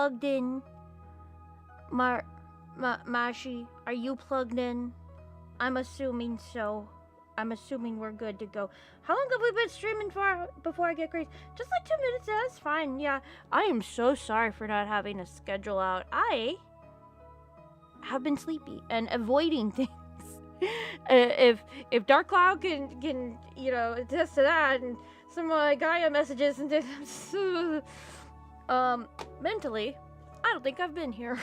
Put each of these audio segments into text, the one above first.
plugged in? Mashi, are you plugged in? I'm assuming so. I'm assuming we're good to go. How long have we been streaming for before I get crazy? Just like 2 minutes, that's fine. Yeah, I am so sorry for not having a schedule out. I have been sleepy and avoiding things. if Dark Cloud can attest to that, and some Gaia messages and things, mentally, I don't think I've been here.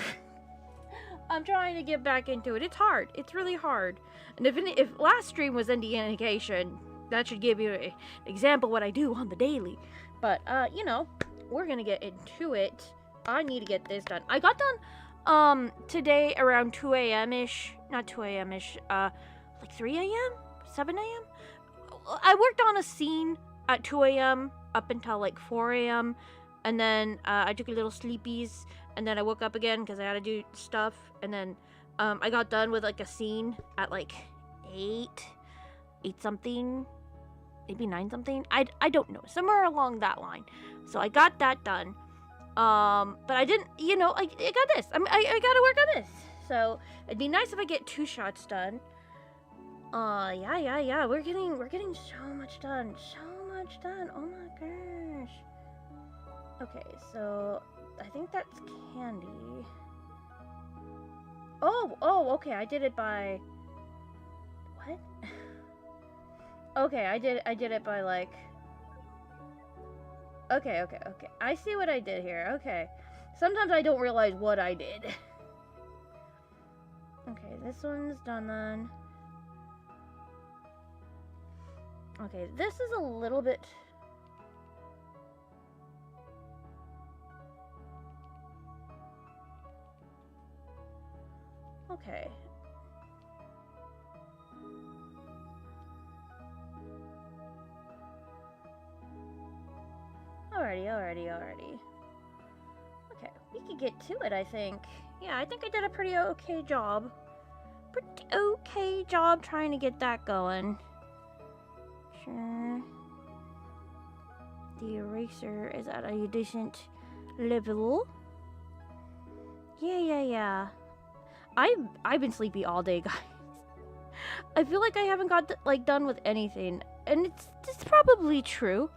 I'm trying to get back into it. It's hard. It's really hard. And if last stream was any indication, that should give you an example of what I do on the daily. But, we're gonna get into it. I need to get this done. I got done, today around 2 a.m.-ish. Not 2 a.m.-ish, like 3 a.m.? 7 a.m.? I worked on a scene at 2 a.m. up until like 4 a.m. And then, I took a little sleepies. And then I woke up again because I had to do stuff. And then I got done with like a scene at like 8 something, maybe 9 something. I don't know, somewhere along that line. So I got that done. But I didn't, I got this. I gotta work on this. So it'd be nice if I get 2 shots done. Yeah. We're getting so much done. So much done. Oh my gosh. Okay, so I think that's candy. Oh, okay, I did it by... What? Okay, I did it by, like... Okay. I see what I did here, okay. Sometimes I don't realize what I did. Okay, this one's done then. Okay, this is a little bit... Okay. Alrighty. Okay, we could get to it, I think. Yeah, I think I did a pretty okay job. Trying to get that going. Sure. The eraser is at a decent level. Yeah. I've been sleepy all day, guys. I feel like I haven't got done with anything, and it's probably true.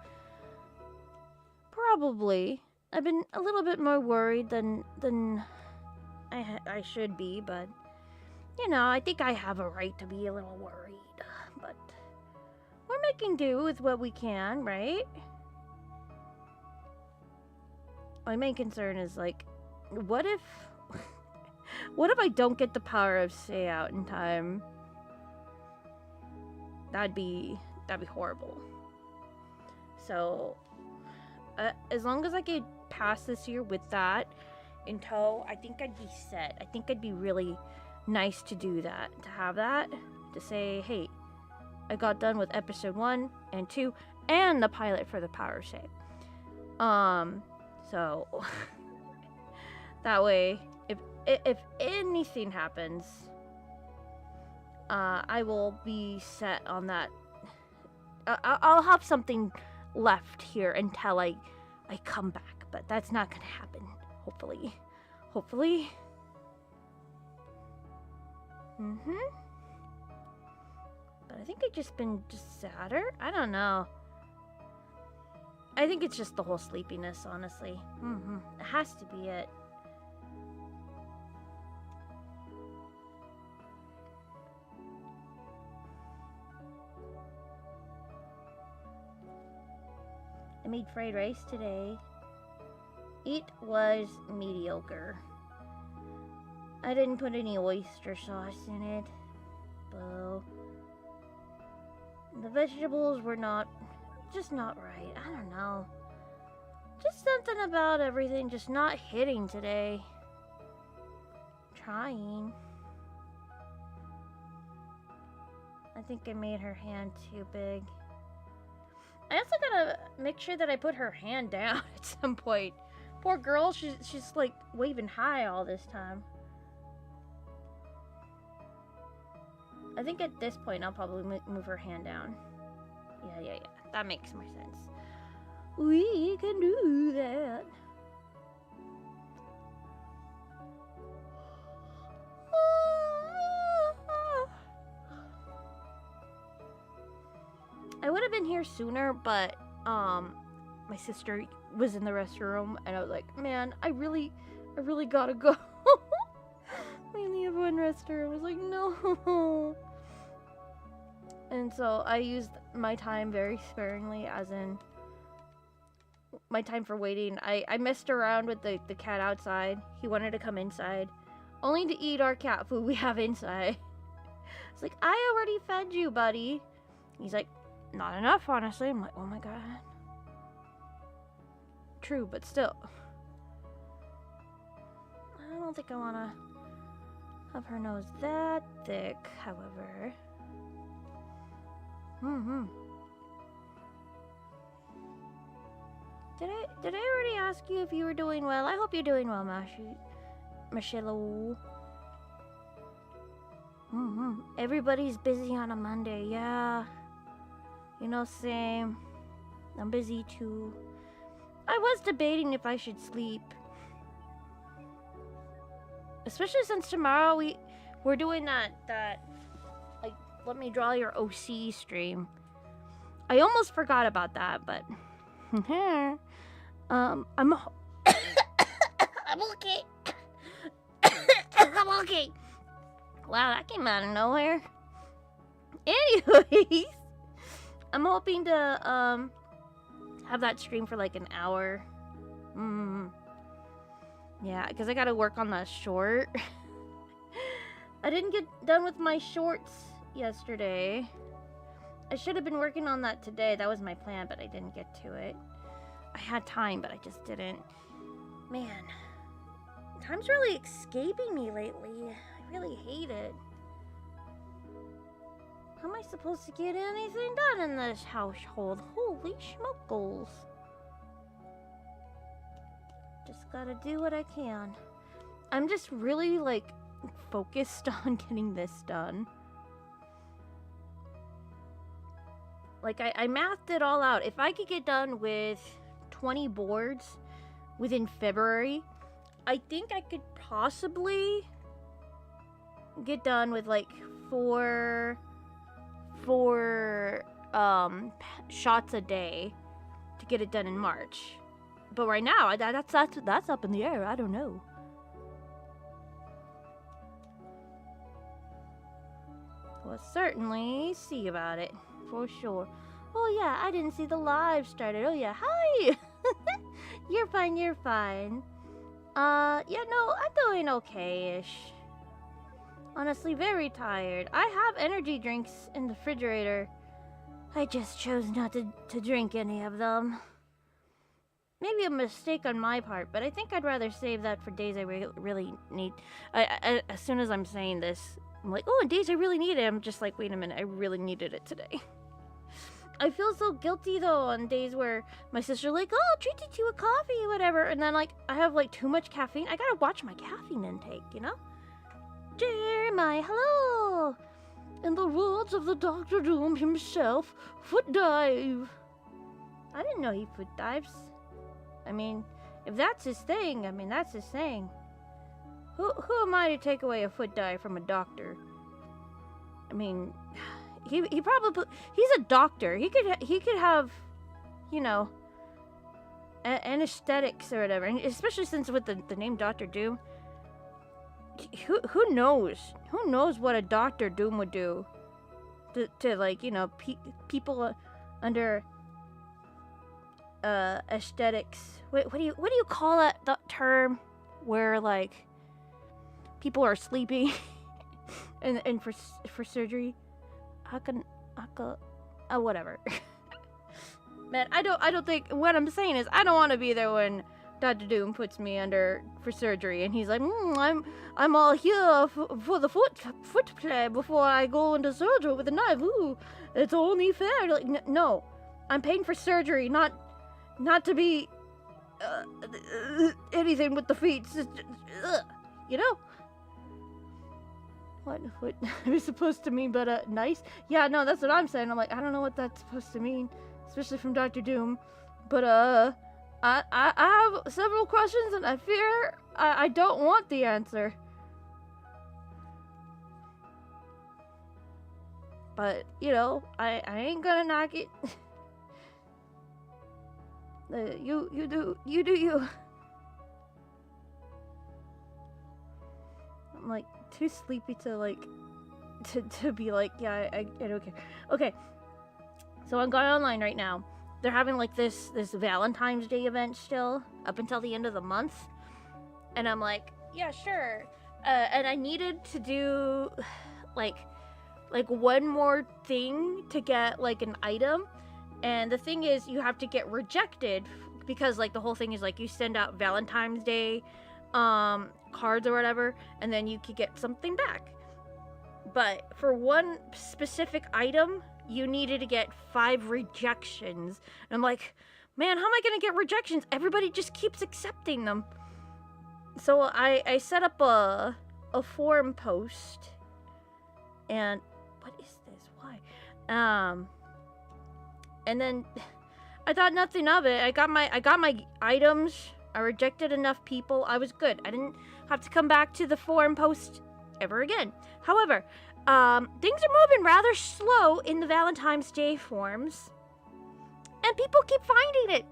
Probably. I've been a little bit more worried than I should be, but I think I have a right to be a little worried. But we're making do with what we can, right? My main concern is what if I don't get the power of say out in time? That'd be horrible. So, as long as I could pass this year with that in tow, I think I'd be set. I think it'd be really nice to do that, to have that, to say, hey, I got done with episode 1 and 2 and the pilot for the power save. So that way, if anything happens, I will be set on that. I'll have something left here until I come back, but that's not gonna happen. Hopefully. But I think I've just been sadder. I don't know. I think it's just the whole sleepiness, honestly. It has to be it. I made fried rice today. It was mediocre. I didn't put any oyster sauce in it. Boo. The vegetables were just not right. I don't know. Just something about everything just not hitting today. Trying. I think I made her hand too big. I also gotta make sure that I put her hand down at some point. Poor girl, she's like waving high all this time. I think at this point I'll probably move her hand down. Yeah. That makes more sense. We can do that. I would have been here sooner, but my sister was in the restroom, and I was like, man, I really gotta go. We only have one restroom. I was like, no. And so I used my time very sparingly, as in my time for waiting. I messed around with the cat outside. He wanted to come inside, only to eat our cat food we have inside. It's like, I already fed you, buddy. He's like, not enough, honestly. I'm like, oh my god. True, but still. I don't think I want to have her nose that thick, however. Did I already ask you if you were doing well? I hope you're doing well, Michelle. Everybody's busy on a Monday, yeah. You know, same. I'm busy too. I was debating if I should sleep. Especially since tomorrow we're doing that like, let me draw your OC stream. I almost forgot about that, but I'm I'm okay. I'm okay. Wow, that came out of nowhere. Anyways, I'm hoping to have that stream for like an hour. Yeah, because I gotta work on that short. I didn't get done with my shorts yesterday. I should have been working on that today. That was my plan, but I didn't get to it. I had time, but I just didn't. Man, time's really escaping me lately. I really hate it. How am I supposed to get anything done in this household? Holy schmockles. Just gotta do what I can. I'm just really, like, focused on getting this done. Like, I mathed it all out. If I could get done with 20 boards within February, I think I could possibly get done with, like, four shots a day to get it done in March. But right now, that's up in the air. I don't know. We'll certainly see about it, for sure. Oh yeah, I didn't see the live started. Oh yeah, hi! You're fine, you're fine. Yeah, no, I'm doing okay-ish. Honestly, very tired. I have energy drinks in the refrigerator. I just chose not to drink any of them. Maybe a mistake on my part, but I think I'd rather save that for days I really need. As soon as I'm saying this, I'm like, oh, days I really need it. I'm just like, wait a minute, I really needed it today. I feel so guilty, though, on days where my sister's like, oh, I'll treat you to a coffee, whatever. And then, like, I have, like, too much caffeine. I gotta watch my caffeine intake, you know? Jeremiah, hello! In the words of the Dr. Doom himself, foot dive. I didn't know he foot dives. I mean, if that's his thing, I mean, that's his thing. Who am I to take away a foot dive from a doctor? I mean, he probably, he's a doctor. He could have, you know, anesthetics or whatever. And especially since with the name Dr. Doom, who knows? Who knows what a Dr. Doom would do to like, you know, people under aesthetics. Wait, what do you call that term where like people are sleeping and for surgery? Whatever. Man, I don't think, what I'm saying is I don't want to be there when Dr. Doom puts me under for surgery and he's like, I'm all here for the foot play before I go into surgery with a knife. Ooh, it's only fair. Like, no, I'm paying for surgery, not to be anything with the feet. You know? What am I supposed to mean, but nice? Yeah, no, that's what I'm saying. I'm like, I don't know what that's supposed to mean, especially from Dr. Doom. But I have several questions, and I fear I don't want the answer. But, you know, I ain't gonna knock it. You do you. I'm like too sleepy to like to be like, yeah, I don't care. Okay, so I'm going online right now. They're having like this Valentine's Day event still up until the end of the month, and I'm like, yeah, sure. And I needed to do like one more thing to get like an item, and the thing is you have to get rejected because like the whole thing is like you send out Valentine's Day cards or whatever, and then you could get something back. But for one specific item, you needed to get 5 rejections. And I'm like, man, how am I gonna get rejections? Everybody just keeps accepting them. So I set up a forum post, and what is this? Why? And then I thought nothing of it. I got my items. I rejected enough people. I was good. I didn't have to come back to the forum post ever again. However, things are moving rather slow in the Valentine's Day forums, and people keep finding it.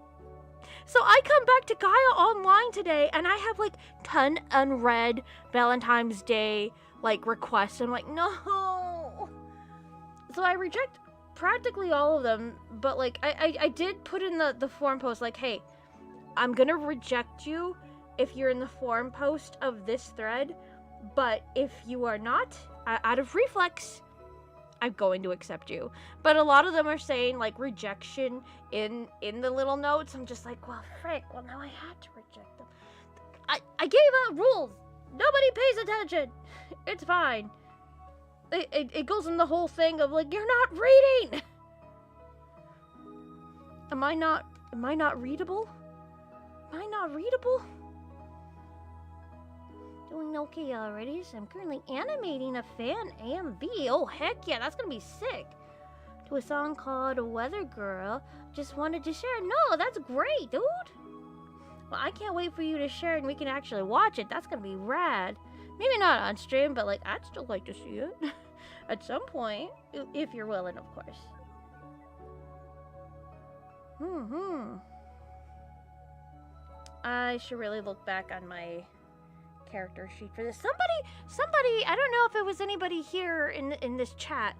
So I come back to Gaia Online today, and I have like 10 unread Valentine's Day like requests. I'm like, no. So I reject practically all of them, but like I did put in the forum post like, hey, I'm gonna reject you if you're in the forum post of this thread, but if you are not, out of reflex, I'm going to accept you. But a lot of them are saying like rejection in the little notes. I'm just like, well, frick, well now I had to reject them. I gave out rules. Nobody pays attention. It's fine. It goes in the whole thing of like, you're not reading. Am I not readable? Am I not readable? Doing okay already, so I'm currently animating a fan AMV. Oh, heck yeah, that's gonna be sick. To a song called Weather Girl. Just wanted to share. No, that's great, dude. Well, I can't wait for you to share and we can actually watch it. That's gonna be rad. Maybe not on stream, but like, I'd still like to see it. At some point. If you're willing, of course. I should really look back on my character sheet for this. Somebody, I don't know if it was anybody here in this chat,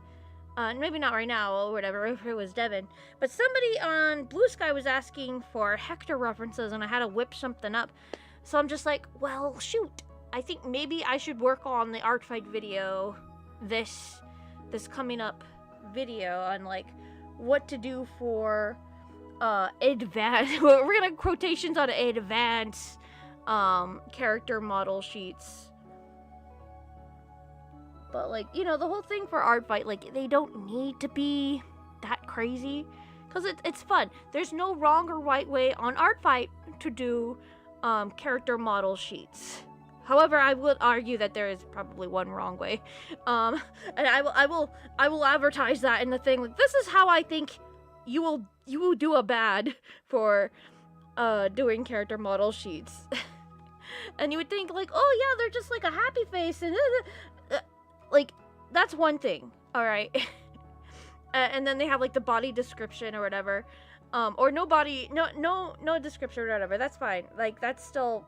maybe not right now or whatever, if it was Devin, but somebody on Blue Sky was asking for Hector references, and I had to whip something up. So I'm just like, well, shoot, I think maybe I should work on the art fight video, this coming up video on like what to do for advanced, we're gonna quotations on advanced character model sheets. But like, you know, the whole thing for art fight, like, they don't need to be that crazy, because it's fun. There's no wrong or right way on art fight to do character model sheets. However, I would argue that there is probably one wrong way, and I will advertise that in the thing. Like, this is how I think you will do a bad for doing character model sheets. And you would think like, oh yeah, they're just like a happy face, and like, that's one thing, all right. And then they have like the body description or whatever, or no description or whatever. That's fine. Like, that's still,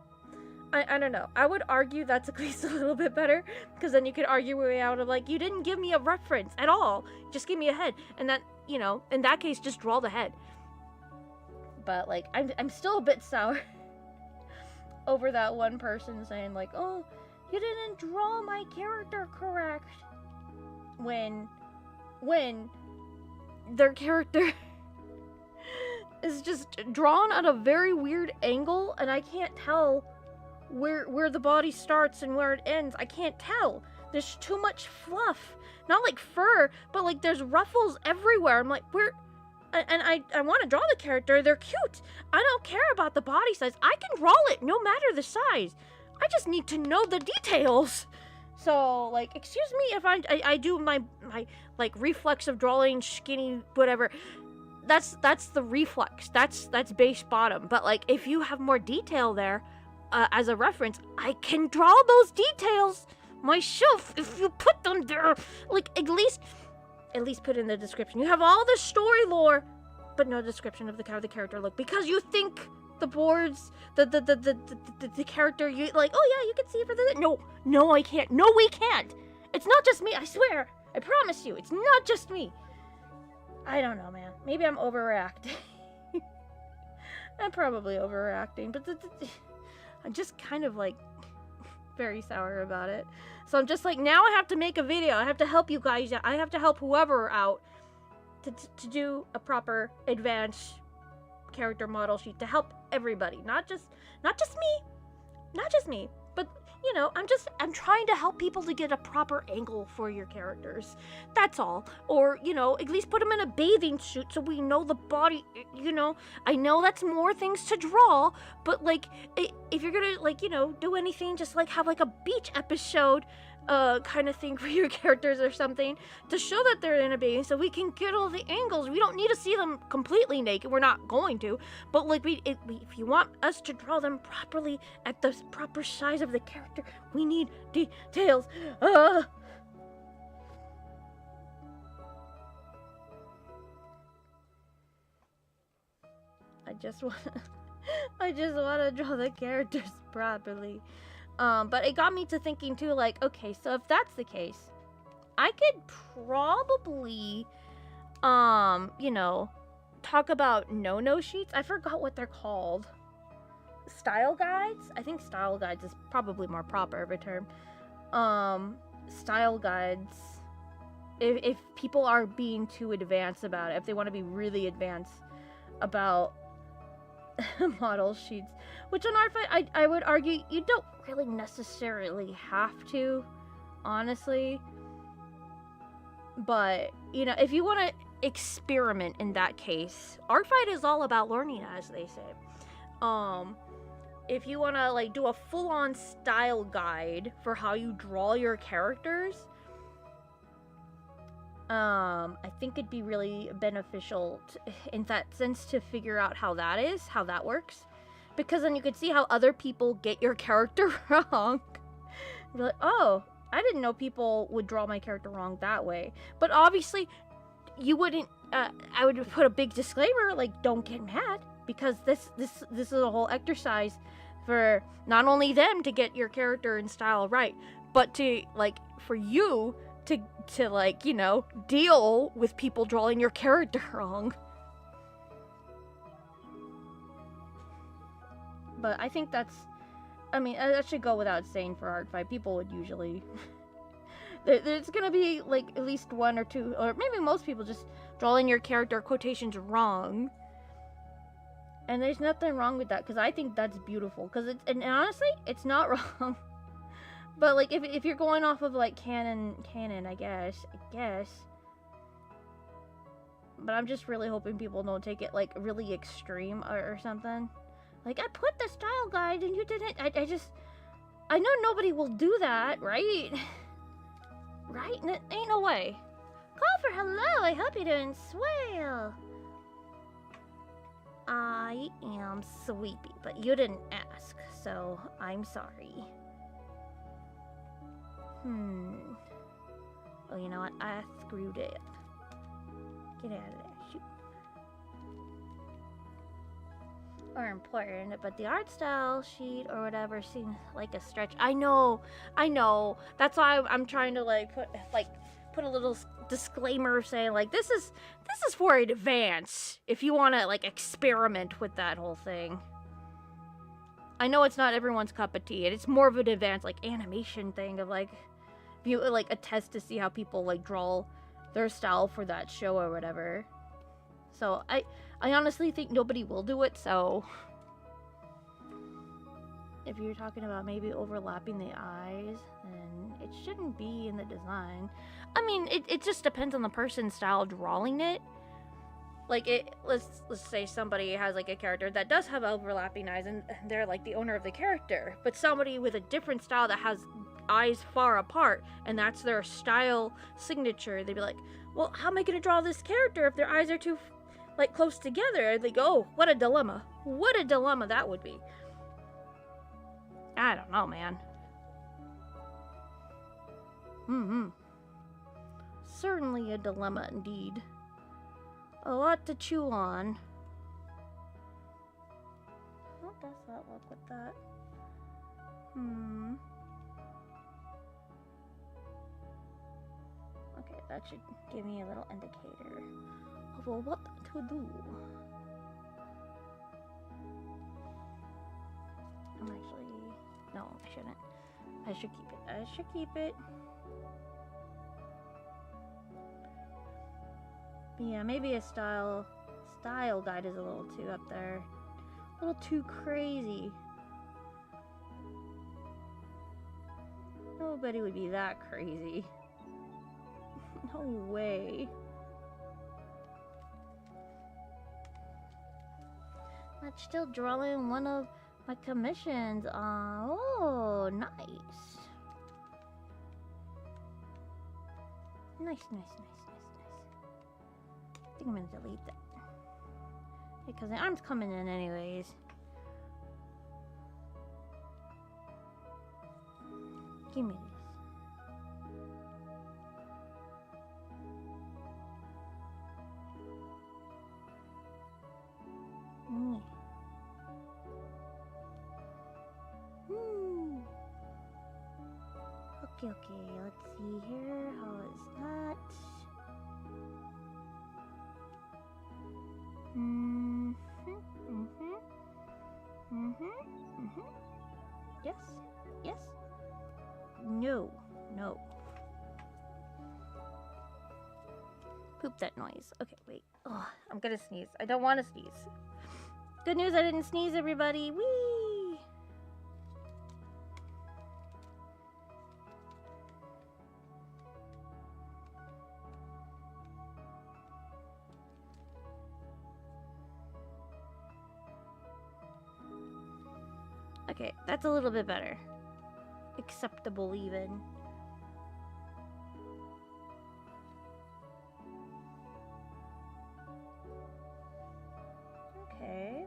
I don't know. I would argue that's at least a little bit better, because then you could argue your way out of like, you didn't give me a reference at all. Just give me a head, and that, you know, in that case, just draw the head. But like, I'm still a bit sour over that one person saying like, oh, you didn't draw my character correct, when their character is just drawn at a very weird angle, and I can't tell where the body starts and where it ends. I can't tell. There's too much fluff. Not like fur, but like there's ruffles everywhere. I'm like, where? And I want to draw the character. They're cute. I don't care about the body size. I can draw it no matter the size. I just need to know the details. So, like, excuse me if I do my like reflex of drawing skinny whatever. That's the reflex. That's base bottom. But like, if you have more detail there as a reference, I can draw those details myself if you put them there. Like, at least at least put in the description. You have all the story lore, but no description of how the character look, because you think the boards, the character, you like, oh yeah, you can see it for the, no, I can't. No, we can't. It's not just me, I swear. I promise you, it's not just me. I don't know, man. Maybe I'm overreacting. I'm probably overreacting, but I'm just kind of like very sour about it. So I'm just like, now I have to make a video. I have to help you guys. I have to help whoever out to do a proper advanced character model sheet to help everybody, not just me, but you know, I'm trying to help people to get a proper angle for your characters. That's all. Or, you know, at least put them in a bathing suit so we know the body, you know. I know that's more things to draw, but like, if you're gonna, like, you know, do anything, just like have like a beach episode kind of thing for your characters or something to show that they're in a bathing so we can get all the angles. We don't need to see them completely naked. We're not going to, but like if you want us to draw them properly at the proper size of the character, we need details. I just want to draw the characters properly. But it got me to thinking too, like, okay, so if that's the case, I could probably, you know, talk about no-no sheets. I forgot what they're called. Style guides? I think style guides is probably more proper of a term. Style guides. If people are being too advanced about it, if they want to be really advanced about model sheets, which on Artfight, I would argue you don't really necessarily have to, honestly. But, you know, if you want to experiment in that case, Artfight is all about learning, as they say. If you want to, like, do a full-on style guide for how you draw your characters, I think it'd be really beneficial in that sense to figure out how that works. Because then you could see how other people get your character wrong. Be like, oh, I didn't know people would draw my character wrong that way. But obviously, you wouldn't, I would put a big disclaimer, like, don't get mad. Because this is a whole exercise for not only them to get your character and style right, but to, like, for you to like, you know, deal with people drawing your character wrong. But I think that's, I mean, that should go without saying for Artfight. People would usually, there's gonna be like at least one or two, or maybe most people just drawing your character quotations wrong. And there's nothing wrong with that, because I think that's beautiful. Because it's, and honestly, it's not wrong. But like, if you're going off of like canon, I guess. But I'm just really hoping people don't take it like really extreme or something. Like, I put the style guide and you didn't. I know nobody will do that, right? Right? Ain't no way. Call for hello. I hope you're doing swell. I am sleepy, but you didn't ask, so I'm sorry. Oh, you know what? I screwed it up. Get out of there. Shoot. Or important, but the art style sheet or whatever seems like a stretch. I know. That's why I'm trying to like put a little disclaimer saying like this is for advance if you want to like experiment with that whole thing. I know it's not everyone's cup of tea, and it's more of an advanced like animation thing of like if you like a test to see how people like draw their style for that show or whatever. So I honestly think nobody will do it, so if you're talking about maybe overlapping the eyes, then it shouldn't be in the design. I mean, it just depends on the person's style drawing it. Like, let's say somebody has, like, a character that does have overlapping eyes, and they're, like, the owner of the character. But somebody with a different style that has eyes far apart, and that's their style signature, they'd be like, well, how am I going to draw this character if their eyes are too, like, close together? They go, oh, what a dilemma. What a dilemma that would be. I don't know, man. certainly a dilemma indeed. A lot to chew on. How does that look with that? Okay, that should give me a little indicator of what to do. I'm actually... No, I shouldn't. I should keep it. I should keep it. Yeah, maybe a style guide is a little too up there. A little too crazy. Nobody would be that crazy. No way. I'm still drawing one of my commissions. Oh, nice. Nice. I think I'm gonna delete that. Because the arm's coming in anyways. Give me this. Okay, let's see here. How is that? Yes. No. Poop that noise. Okay, wait. Oh, I'm gonna sneeze. I don't want to sneeze. Good news, I didn't sneeze, everybody. Whee! Okay, that's a little bit better. Acceptable, even. Okay.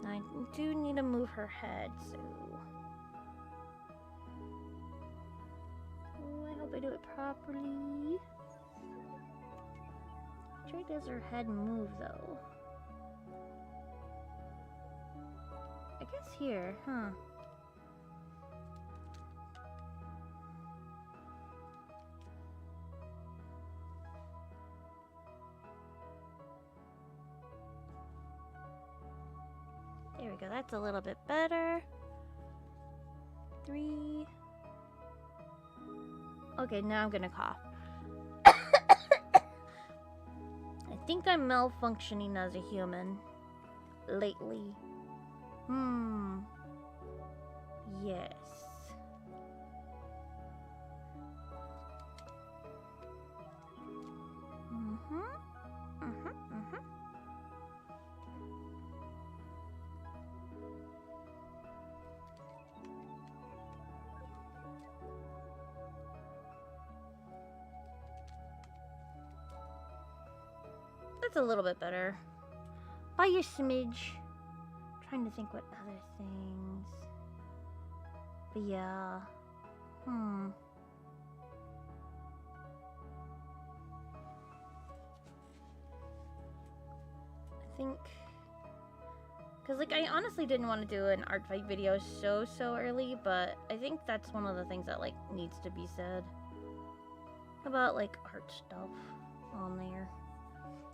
I do need to move her head, so... Oh, I hope I do it properly. Which way does her head move, though? I guess here, huh? There we go, that's a little bit better. 3. Okay, now I'm gonna cough. I think I'm malfunctioning as a human lately. Yes. That's a little bit better. By your smidge. Trying to think what other things. But yeah. I think... Because, like, I honestly didn't want to do an art fight video so early, but I think that's one of the things that, like, needs to be said. About, like, art stuff on there.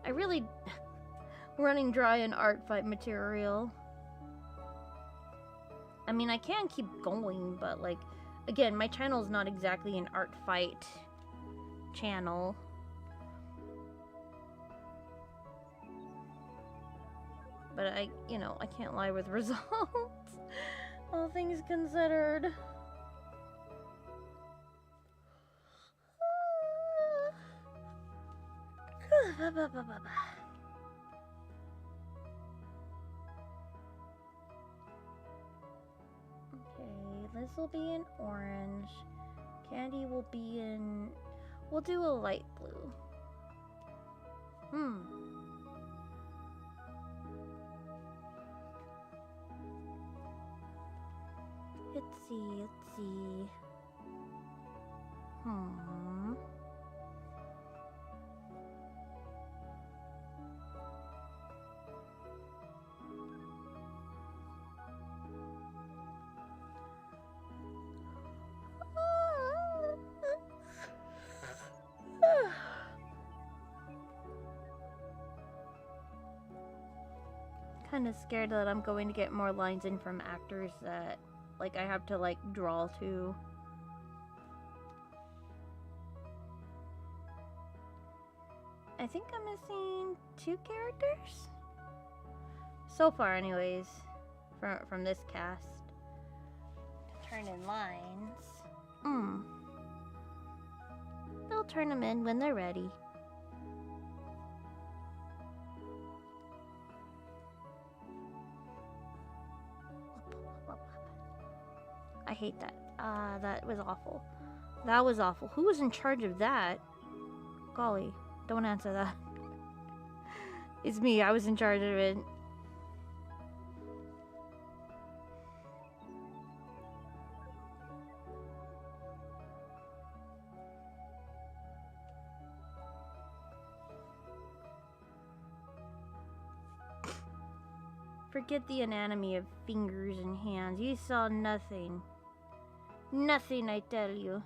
I really... running dry in art fight material. I mean, I can keep going, but, like, again, my channel is not exactly an art fight channel. But I can't lie with results. All things considered. This will be in orange. Candy will be in... We'll do a light blue. Let's see. Kind of scared that I'm going to get more lines in from actors that, like, I have to, like, draw to. I think I'm missing 2 characters? So far, anyways, from this cast. Turn in lines. They'll turn them in when they're ready. I hate that. That was awful. That was awful. Who was in charge of that? Golly, don't answer that. It's me. I was in charge of it. Forget the anatomy of fingers and hands. You saw nothing. Nothing, I tell you.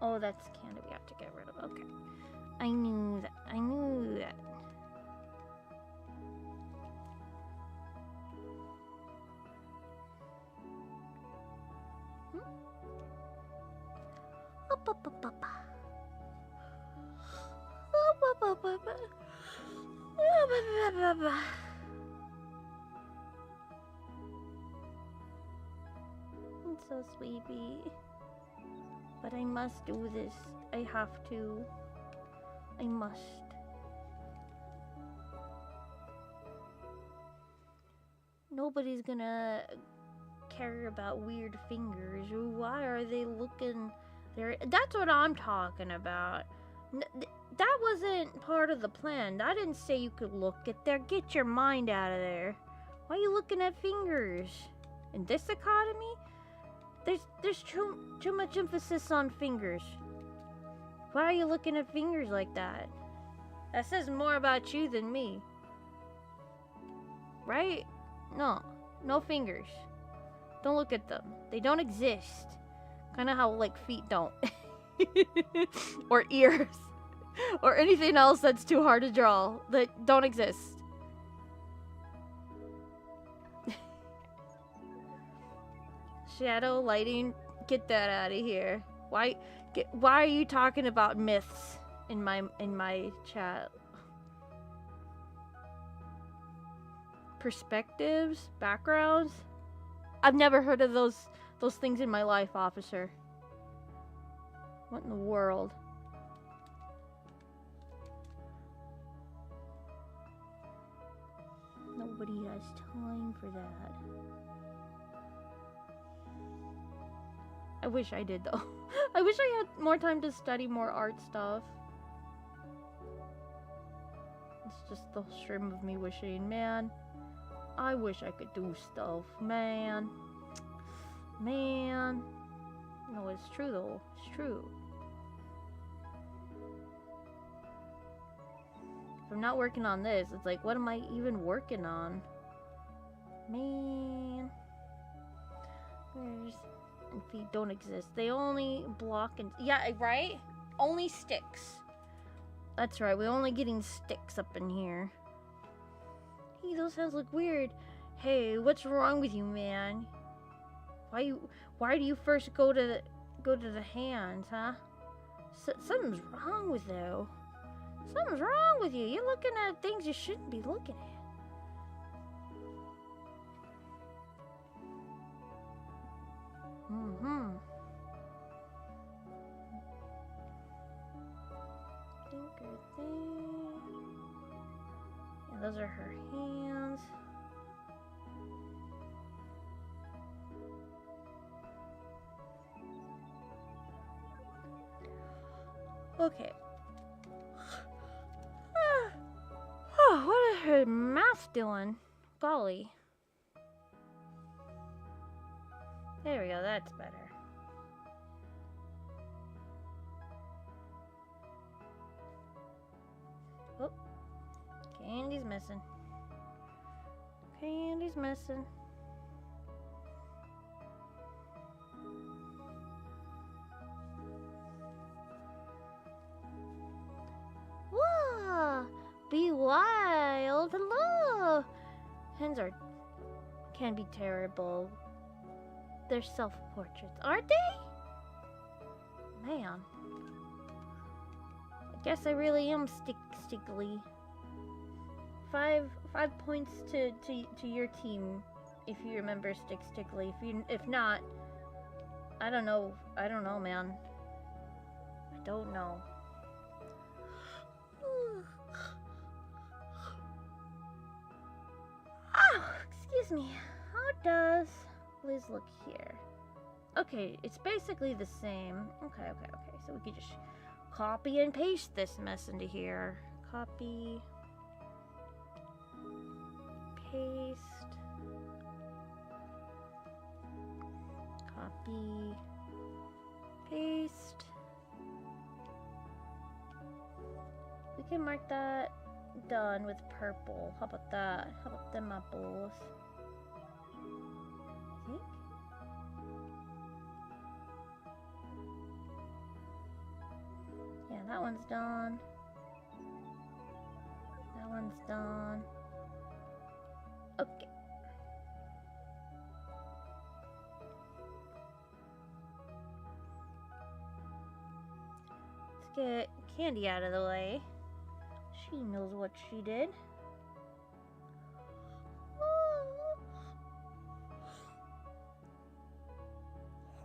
Oh, that's candy we have to get rid of. Okay. I knew that. I knew that. Up, up, up, up. It's so sleepy. But I must do this. I have to. I must. Nobody's gonna care about weird fingers. Why are they looking there? That's what I'm talking about. That wasn't part of the plan. I didn't say you could look at there. Get your mind out of there. Why are you looking at fingers? In this economy? There's too much emphasis on fingers. Why are you looking at fingers like that? That says more about you than me. Right? No fingers. Don't look at them. They don't exist. Kind of how, like, feet don't. Or ears. Or anything else that's too hard to draw. That don't exist. Shadow lighting, get that out of here. Why are you talking about myths in my chat? Perspectives, backgrounds? I've never heard of those things in my life, officer. What in the world? Nobody has time for that. I wish I did, though. I wish I had more time to study more art stuff. It's just the stream of me wishing, man. I wish I could do stuff, man. Man. No, it's true, though. It's true. If I'm not working on this, it's like, what am I even working on? Man. Where's... And feet don't exist. They only block and... Yeah, right? Only sticks. That's right. We're only getting sticks up in here. Hey, those hands look weird. Hey, what's wrong with you, man? Why do you first go to the hands, huh? Something's wrong with you. Something's wrong with you. You're looking at things you shouldn't be looking at. Finger there. Yeah, those are her hands. Okay. Oh, what is her mouth doing? Golly. There we go, that's better. Oh, Candy's missing. Candy's missing. Whoa! Be wild! Hello! Hens can be terrible. They're self-portraits, aren't they? Man. I guess I really am stickly. 5 points to your team if you remember stickly. If not, I don't know, man. I don't know. Oh, excuse me. How does Liz look here? Okay, it's basically the same. Okay. So we could just copy and paste this mess into here. Copy. Paste. Copy. Paste. We can mark that done with purple. How about that? How about them apples? I think. Yeah, that one's done. That one's done. Okay. Let's get Candy out of the way. She knows what she did.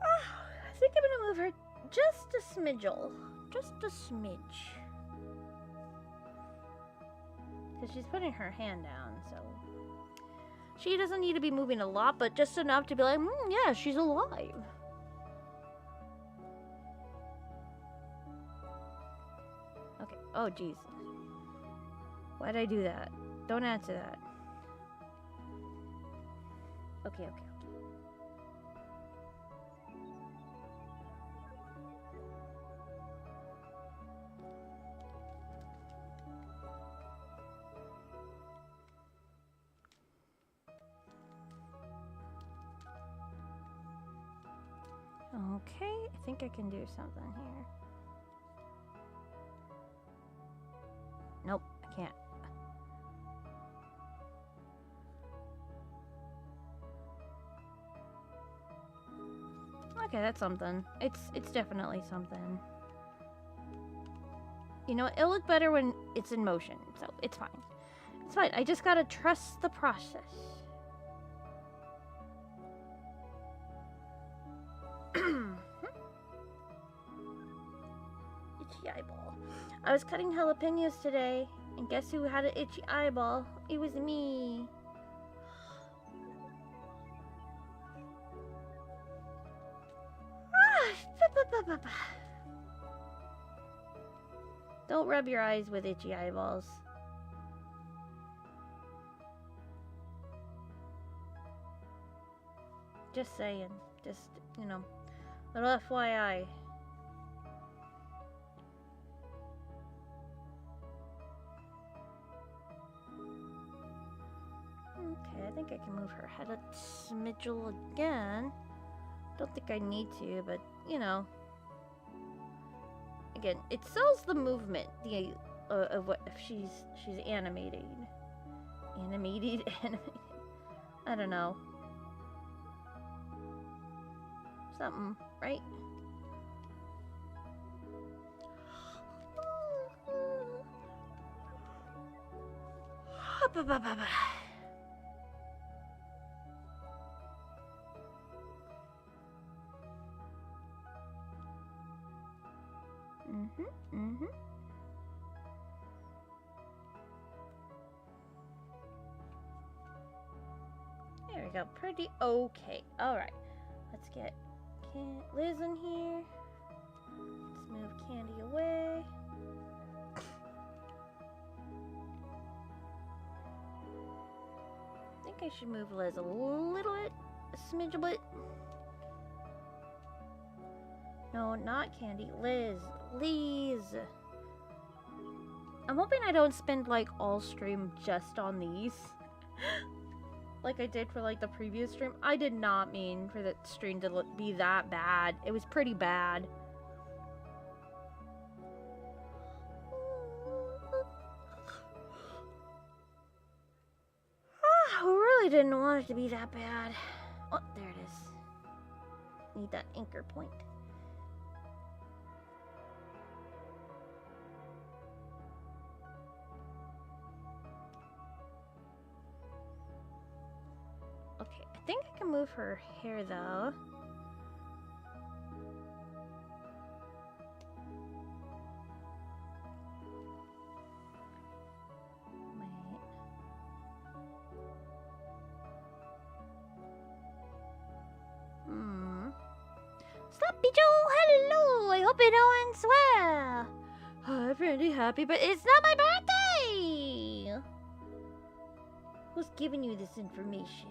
I think I'm gonna move her just a smidgle. Just a smidge. Because she's putting her hand down, so... She doesn't need to be moving a lot, but just enough to be like, yeah, she's alive. Okay. Oh, jeez. Why'd I do that? Don't answer that. Okay. Okay, I think I can do something here. Nope, I can't. Okay, that's something. It's definitely something. You know, it'll look better when it's in motion, so it's fine. It's fine. I just gotta trust the process. Itchy eyeball. I was cutting jalapenos today, and guess who had an itchy eyeball? It was me. Don't rub your eyes with itchy eyeballs. Just saying. Just, you know, little FYI. Okay, I think I can move her head a smidgel again. Don't think I need to, but, you know. Again, it sells the movement of what if she's animated. Animated. I don't know. Something, right? There we go. Pretty okay. Alright. Let's get Liz in here. Let's move Candy away. I think I should move Liz a little bit. A smidge bit. No, not Candy. Liz. I'm hoping I don't spend like all stream just on these. Like I did for like the previous stream. I did not mean for the stream to be that bad. It was pretty bad. I really didn't want it to be that bad. Oh, there it is. Need that anchor point. Okay, I think I can move her hair though. Sloppy Joe, hello! I hope everyone's well. I'm pretty happy, but it's not my birthday! Who's giving you this information?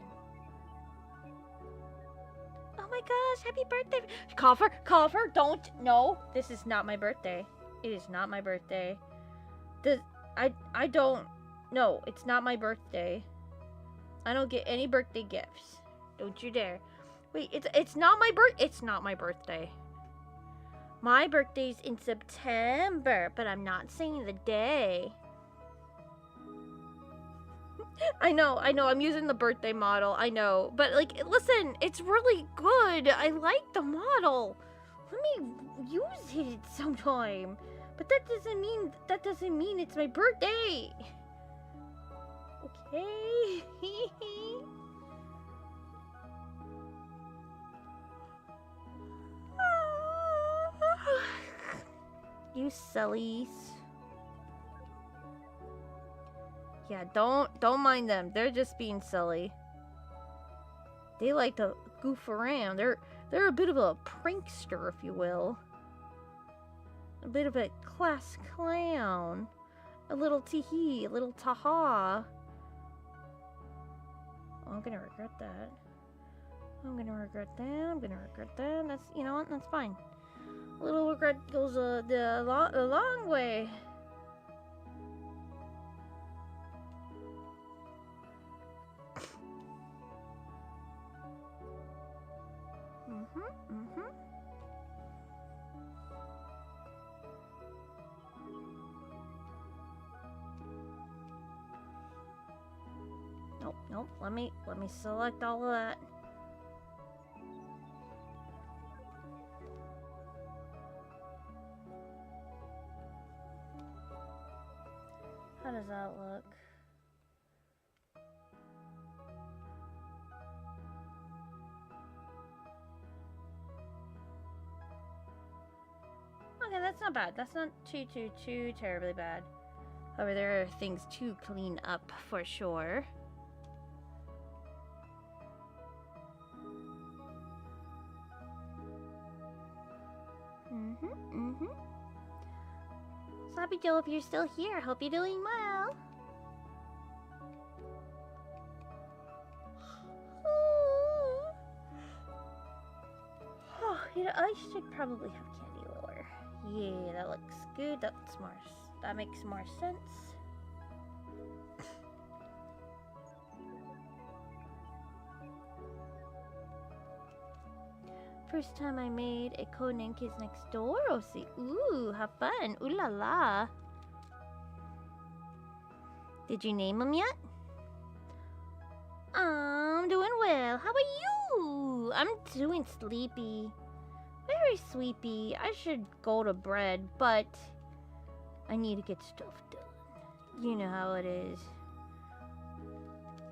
Oh my gosh, happy birthday! Cougher, don't! No, this is not my birthday. It is not my birthday. I don't... No, it's not my birthday. I don't get any birthday gifts. Don't you dare. Wait, it's not my birthday. My birthday's in September, but I'm not saying the day. I know, I'm using the birthday model, I know. But, like, listen, it's really good. I like the model. Let me use it sometime. But that doesn't mean it's my birthday. Okay? You sillies. Yeah, don't mind them. They're just being silly. They like to goof around. They're a bit of a prankster, if you will. A bit of a class clown. A little tee-hee, a little ta-ha. Oh, I'm gonna regret that. I'm gonna regret that. That's, you know what, that's fine. A little regret goes the long way. Nope. Let me select all of that. How does that look? Okay, that's not bad. That's not too terribly bad. However, there are things to clean up for sure. Sloppy Joe, if you're still here, hope you're doing well. Oh, you know, I should probably have candy lower. Yeah, that looks good. That's more. That makes more sense. First time I made a Codename Kids Next Door OC. Ooh, have fun. Ooh la la. Did you name them yet? I'm doing well. How about you? I'm doing sleepy. Very sleepy. I should go to bed, but I need to get stuff done. You know how it is.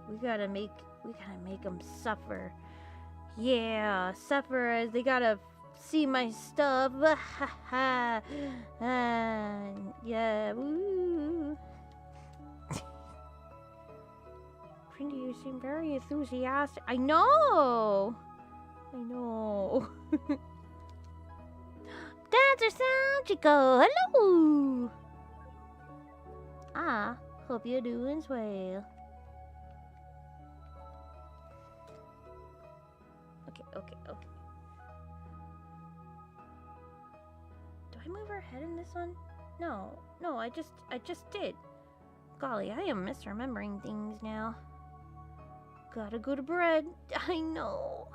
We gotta make them suffer. Yeah, suffer as they gotta see my stuff. Yeah, woo. Prindy, you seem very enthusiastic. I know. Dancer Sound Chico, hello. Hope you're doing well. Okay. I move her head in this one? No, I just did. Golly, I am misremembering things now. Gotta go to bed. I know.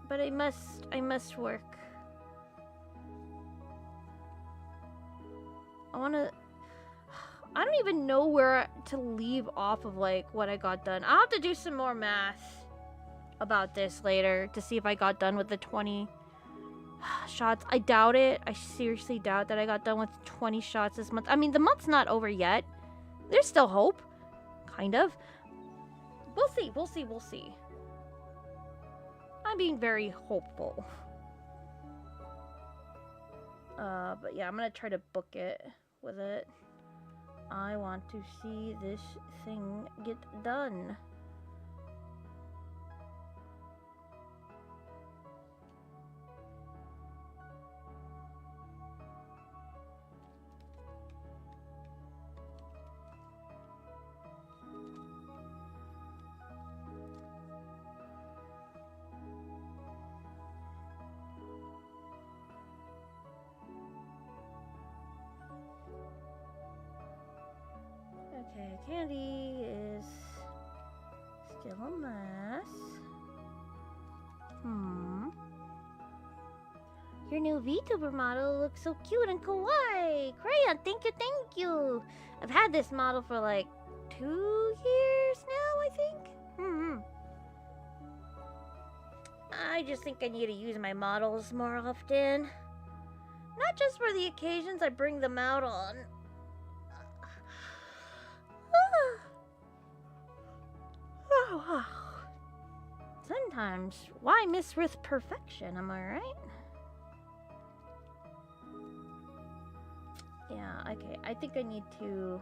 But I must work. I don't even know where to leave off of, like, what I got done. I'll have to do some more math about this later to see if I got done with the 20 shots. I doubt it. I seriously doubt that I got done with 20 shots this month. I mean, the month's not over yet. There's still hope. Kind of. We'll see. I'm being very hopeful. But yeah, I'm gonna try to book it with it. I want to see this thing get done. Okay, Candy is still a mess. Your new VTuber model looks so cute and kawaii. Crayon, thank you. I've had this model for like 2 years now, I think. I just think I need to use my models more often. Not just for the occasions I bring them out on. Sometimes, why miss with perfection, am I right? Yeah, okay, I think I need to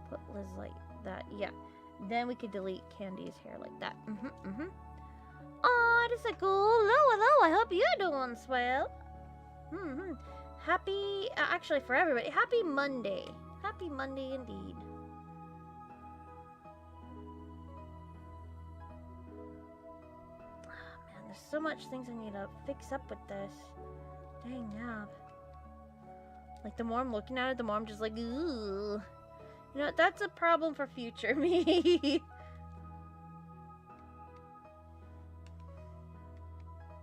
put Liz like that, yeah. Then we could delete Candy's hair like that. Aw, that's a cool. Hello, I hope you're doing swell. Happy, actually for everybody, happy Monday. Happy Monday indeed. There's so much things I need to fix up with this. Dang nab. Like, the more I'm looking at it, the more I'm just like, ooh. You know, that's a problem for future me.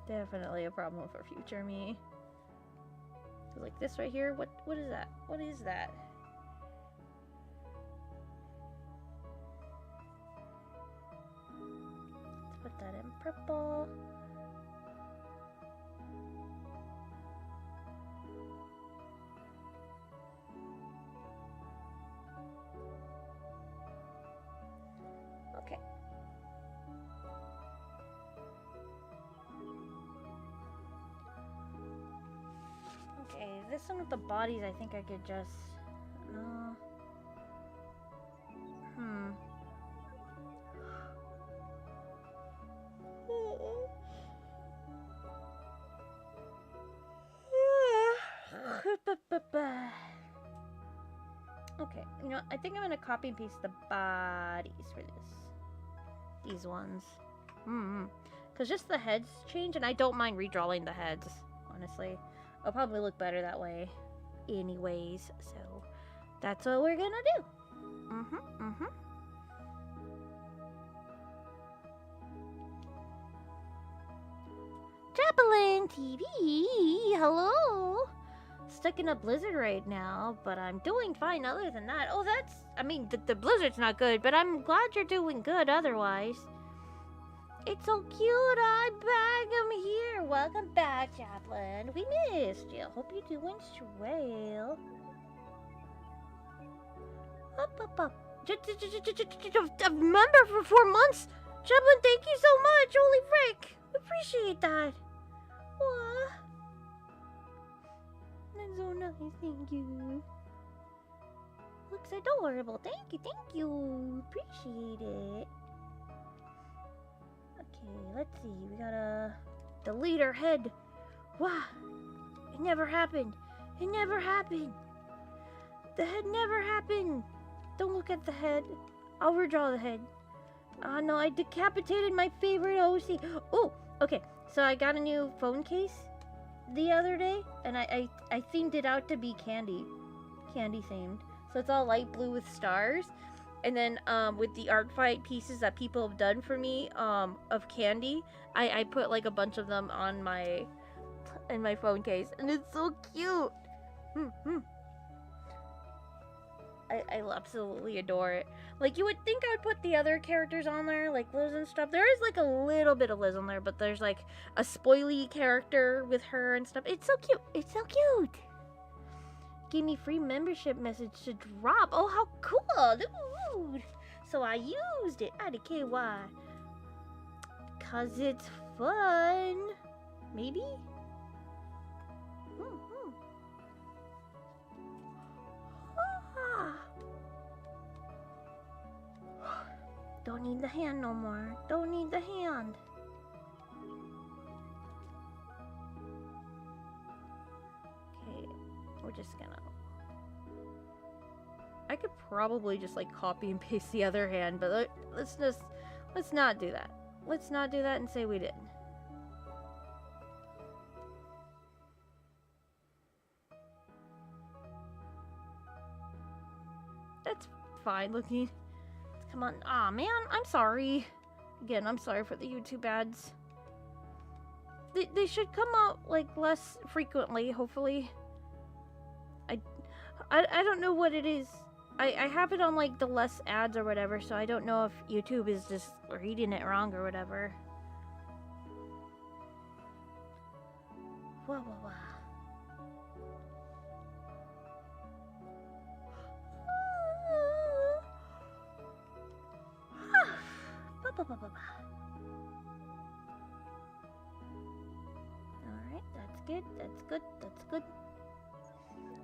Definitely a problem for future me. Like this right here, what is that? What is that? Let's put that in purple. Okay. Okay, this one with the bodies, I think I could just... Okay, you know, I think I'm gonna copy and paste the bodies for this. These ones. Because just the heads change, and I don't mind redrawing the heads, honestly. It'll probably look better that way anyways, so that's what we're gonna do. Chaplain TV, hello. Stuck in a blizzard right now, but I'm doing fine other than that. Oh, that's, I mean, the blizzard's not good, but I'm glad you're doing good otherwise. It's so cute, I'm back, I'm here. Welcome back, Chaplain. We missed you. Hope you're doing swell. Up. A member for 4 months? Chaplain, thank you so much. Holy frick. Appreciate that. Aww. That's so nice, thank you. Looks adorable. Thank you. Appreciate it. Okay, let's see. We gotta delete her head. Wow. It never happened. It never happened. The head never happened. Don't look at the head. I'll redraw the head. Oh no, I decapitated my favorite OC. Oh, okay. So I got a new phone case the other day, and I themed it out to be candy themed. So it's all light blue with stars. And then with the art fight pieces that people have done for me of candy, I put like a bunch of them on my phone case, and it's so cute. I absolutely adore it. Like, you would think I would put the other characters on there, like Liz and stuff. There is like a little bit of Liz on there, but there's like a spoily character with her and stuff. It's so cute. It's so cute. Gave me free membership message to drop. Oh, how cool, dude. So I used it. IDKY. Cause it's fun. Maybe? Don't need the hand no more. Don't need the hand. Okay, we're just gonna... I could probably just like copy and paste the other hand, but let's not do that. Let's not do that and say we did. That's fine looking. Come on. Aw, man, I'm sorry. Again, I'm sorry for the YouTube ads. They should come out like less frequently, hopefully. I don't know what it is. I have it on like the less ads or whatever, so I don't know if YouTube is just reading it wrong or whatever. Whoa, whoa, whoa. Alright, that's good, that's good, that's good.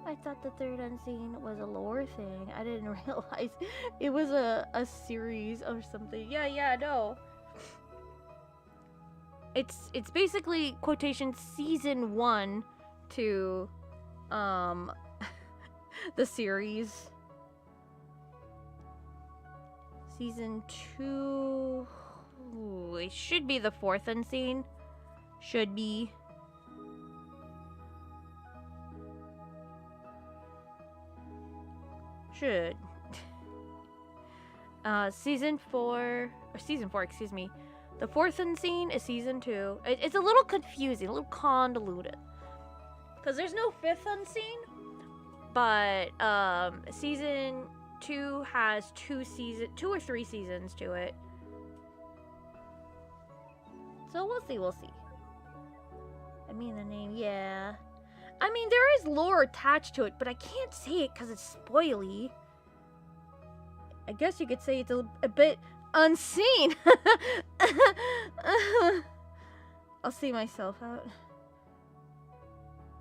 I thought the third unseen was a lore thing. I didn't realize it was a series or something. Yeah, no. It's basically quotation season 1 to the series. Season 2... Ooh, it should be the 4th unseen. Should be. Should. Season 4... Or season 4, excuse me. The 4th unseen is season 2. It's a little confusing, a little convoluted. Because there's no 5th unseen. But, season 2 has 2 or 3 seasons to it. So we'll see. I mean the name, yeah. I mean, there is lore attached to it, but I can't say it because it's spoily. I guess you could say it's a bit unseen. I'll see myself out.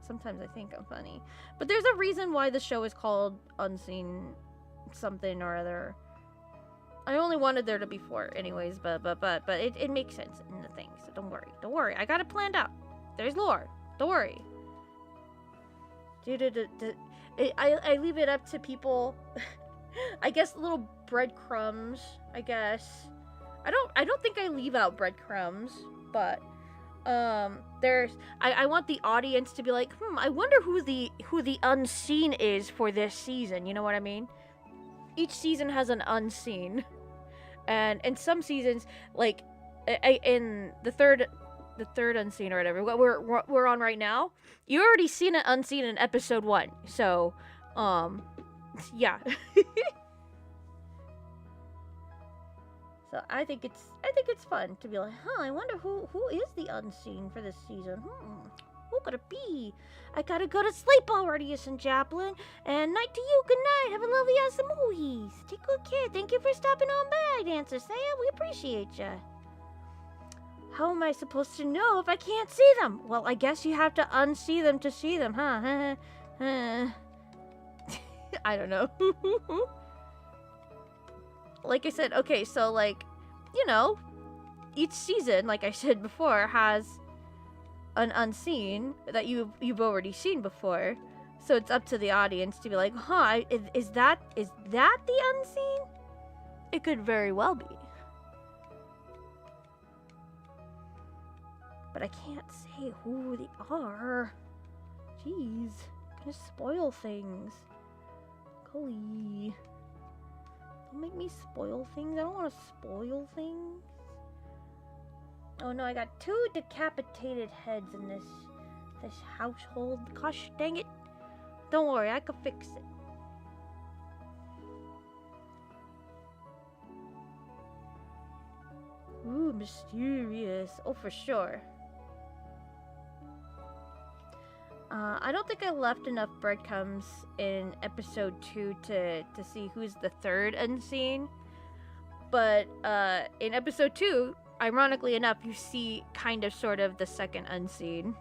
Sometimes I think I'm funny. But there's a reason why the show is called Unseen something or other. I only wanted there to be 4 anyways, but it makes sense in the thing, so don't worry. I got it planned out. There's lore. Don't worry. I leave it up to people. I guess little breadcrumbs, I guess. I don't think I leave out breadcrumbs, but I want the audience to be like, I wonder who the unseen is for this season, you know what I mean? Each season has an unseen. And in some seasons, like in the third unseen or whatever, what we're on right now, you already seen it unseen in episode 1. So, yeah. So I think it's fun to be like, I wonder who is the unseen for this season. Who could it be? I gotta go to sleep already, St. Chaplin. And night to you. Good night. Have a lovely awesome movies. Take good care. Thank you for stopping on by, Dancer Sam. We appreciate ya. How am I supposed to know if I can't see them? Well, I guess you have to unsee them to see them, huh? I don't know. Like I said, okay, so like, you know, each season, like I said before, has an unseen that you've already seen before. So it's up to the audience to be like, is that the unseen? It could very well be. but I can't say who they are. Jeez, gonna spoil things. Golly. Don't make me spoil things. I don't want to spoil things. Oh no, I got 2 decapitated heads in this household. Gosh dang it. Don't worry, I can fix it. Ooh, mysterious. Oh, for sure. I don't think I left enough breadcrumbs in episode 2 to see who's the 3rd unseen. But in episode 2, ironically enough, you see kind of sort of the 2nd unseen.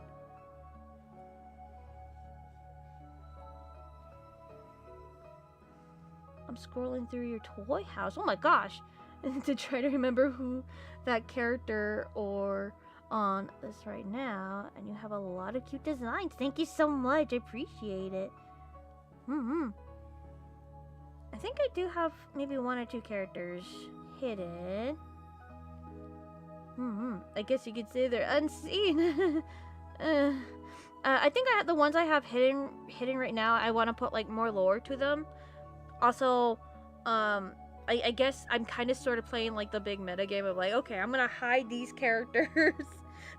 I'm scrolling through your toy house. Oh my gosh. To try to remember who that character or on this right now, and you have a lot of cute designs. Thank you so much. I appreciate it. I think I do have maybe 1 or 2 characters hidden. I guess you could say they're unseen. I think the ones I have hidden right now, I want to put like more lore to them. Also, I guess I'm kind of sort of playing like the big meta game of like, okay, I'm gonna hide these characters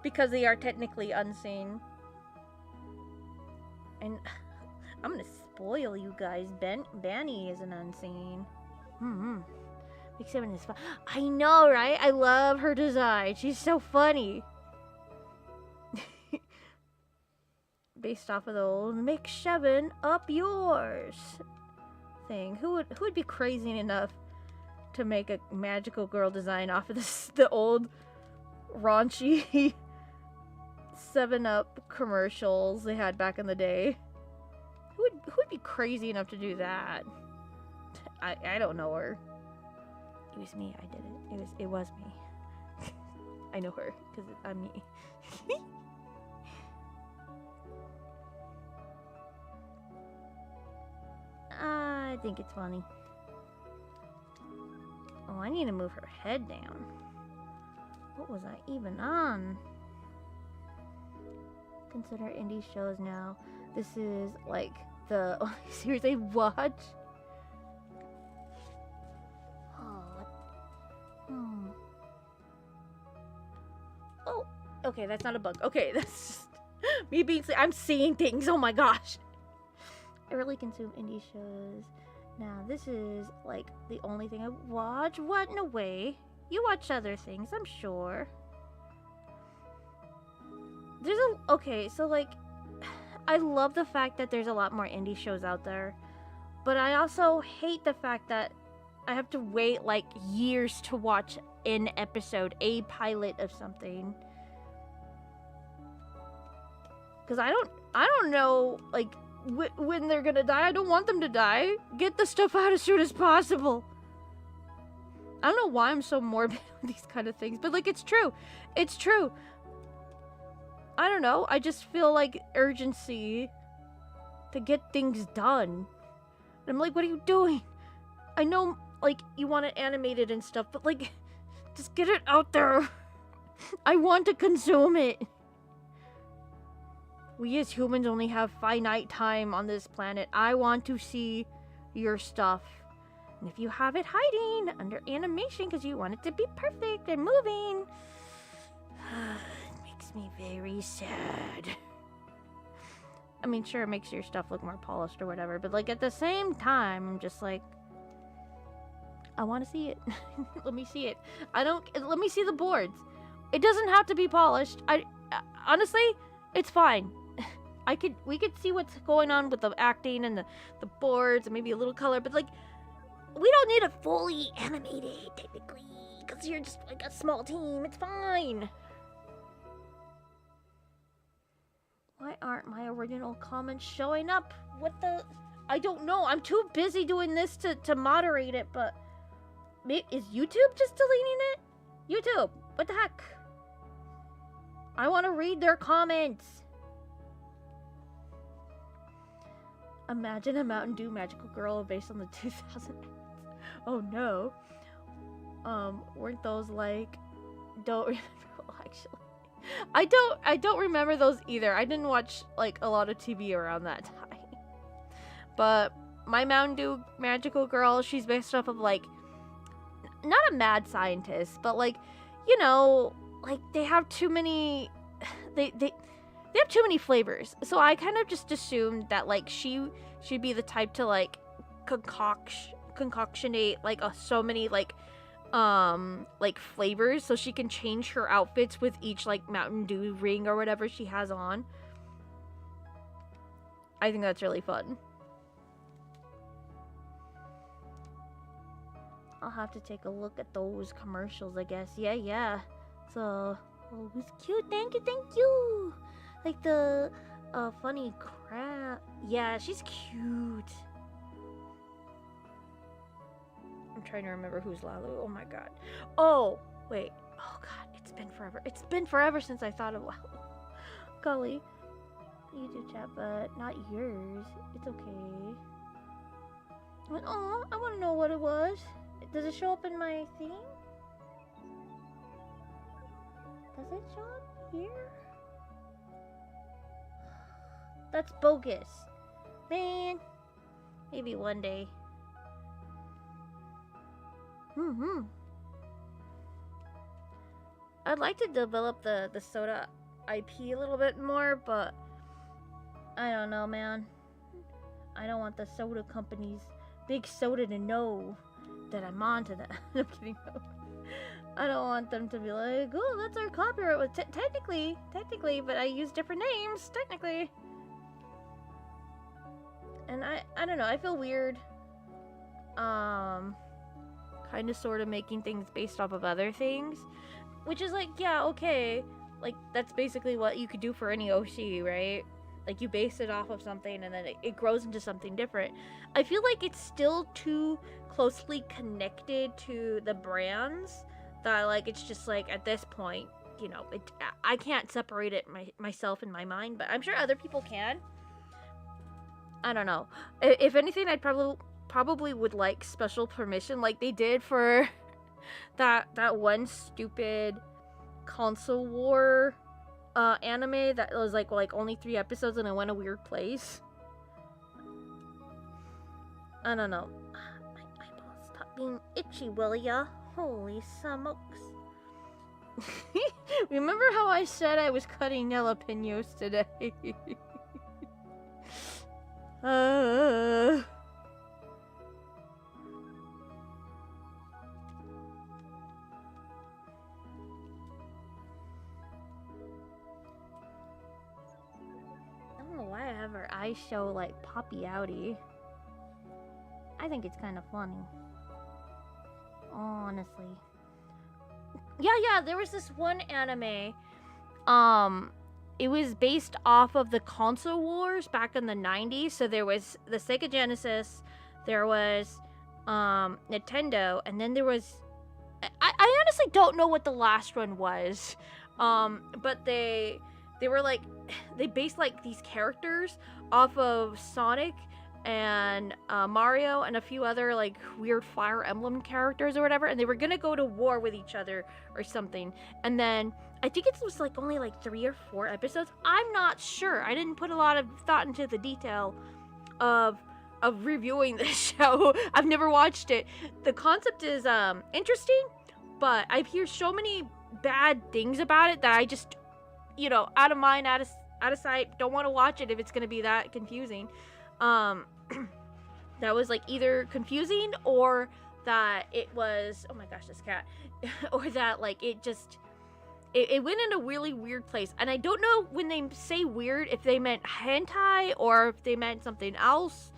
because they are technically unseen. And I'm gonna spoil you guys. Banny is an unseen. Big 7 is fun. I know, right? I love her design. She's so funny. Based off of the old make 7 up yours thing. Who would be crazy enough to make a magical girl design off of the old raunchy 7-Up commercials they had back in the day? Who would be crazy enough to do that? I don't know her. It was me. I did it. It was me. I know her because I'm me. I think it's funny. Oh, I need to move her head down. What was I even on? Consider indie shows now. This is like the only series I watch. Oh, okay, that's not a bug. Okay, that's just me being. I'm seeing things. Oh my gosh. I really consume indie shows. Now, this is, like, the only thing I watch. What? No way. You watch other things, I'm sure. Okay, so, like, I love the fact that there's a lot more indie shows out there. But I also hate the fact that I have to wait, like, years to watch an episode, a pilot of something. Because I don't know, like, when they're gonna die. I don't want them to die. Get the stuff out as soon as possible. I don't know why I'm so morbid with these kind of things, but like, it's true. It's true. I don't know. I just feel like urgency to get things done. And I'm like, what are you doing? I know, like, you want it animated and stuff, but like, just get it out there. I want to consume it. We as humans only have finite time on this planet. I want to see your stuff. And if you have it hiding under animation because you want it to be perfect and moving, it makes me very sad. I mean, sure, it makes your stuff look more polished or whatever, but like at the same time, I'm just like, I want to see it. Let me see it. Let me see the boards. It doesn't have to be polished. Honestly, it's fine. We could see what's going on with the acting and the boards and maybe a little color, but like, we don't need it fully animated, technically, because you're just like a small team. It's fine. Why aren't my original comments showing up? What the? I don't know. I'm too busy doing this to moderate it, but is YouTube just deleting it? YouTube, what the heck? I want to read their comments. Imagine a Mountain Dew magical girl based on the 2000. Oh no. Weren't those like? Don't remember. Well, actually, I don't remember those either. I didn't watch like a lot of TV around that time. But my Mountain Dew magical girl, she's based off of like not a mad scientist, but like, you know, like they have too many they have too many flavors. So I kind of just assumed that like she'd be the type to like concoctionate like so many like flavors so she can change her outfits with each like Mountain Dew ring or whatever she has on. I think that's really fun. I'll have to take a look at those commercials, I guess. Yeah. So, oh, it was cute. Thank you. Like the funny crab. Yeah, she's cute. I'm trying to remember who's Lalu. Oh my god. Oh, wait. Oh god, it's been forever. It's been forever since I thought of Lalu. Golly. YouTube chat, but not yours. It's okay. Oh, I want to know what it was. Does it show up in my thing? Does it show up here? That's bogus. Man. Maybe one day. I'd like to develop the soda IP a little bit more, but I don't know, man. I don't want the soda companies, Big Soda, to know that I'm onto that. I'm kidding. I don't want them to be like, oh, that's our copyright. Well, technically, but I use different names, technically. And I don't know, I feel weird. Kind of sort of making things based off of other things. Which is like, yeah, okay. Like, that's basically what you could do for any OC, right? Like, you base it off of something and then it grows into something different. I feel like it's still too closely connected to the brands that, like, it's just like, at this point, you know, I can't separate it myself in my mind, but I'm sure other people can. I don't know. If anything, I'd probably would like special permission like they did for that one stupid console war anime that was like only 3 episodes and it went a weird place. I don't know. My eyeballs, stop being itchy, will ya? Holy smokes. Remember how I said I was cutting jalapenos today? I don't know why I have her eyes show like poppy outy. I think it's kind of funny. Honestly. Yeah, there was this one anime. It was based off of the console wars back in the 90s. So there was the Sega Genesis, there was Nintendo, and then there was I honestly don't know what the last one was. But they were like, they based like these characters off of Sonic and Mario and a few other like weird Fire Emblem characters or whatever, and they were gonna go to war with each other or something. And then I think it was like only like 3 or 4 episodes. I'm not sure. I didn't put a lot of thought into the detail of reviewing this show. I've never watched it. The concept is interesting, but I hear so many bad things about it that I just, you know, out of mind, out of sight, don't want to watch it if it's gonna be that confusing. That was like either confusing or that it was, oh my gosh, this cat, or that like it just, it went in a really weird place. And I don't know when they say weird if they meant hentai or if they meant something else.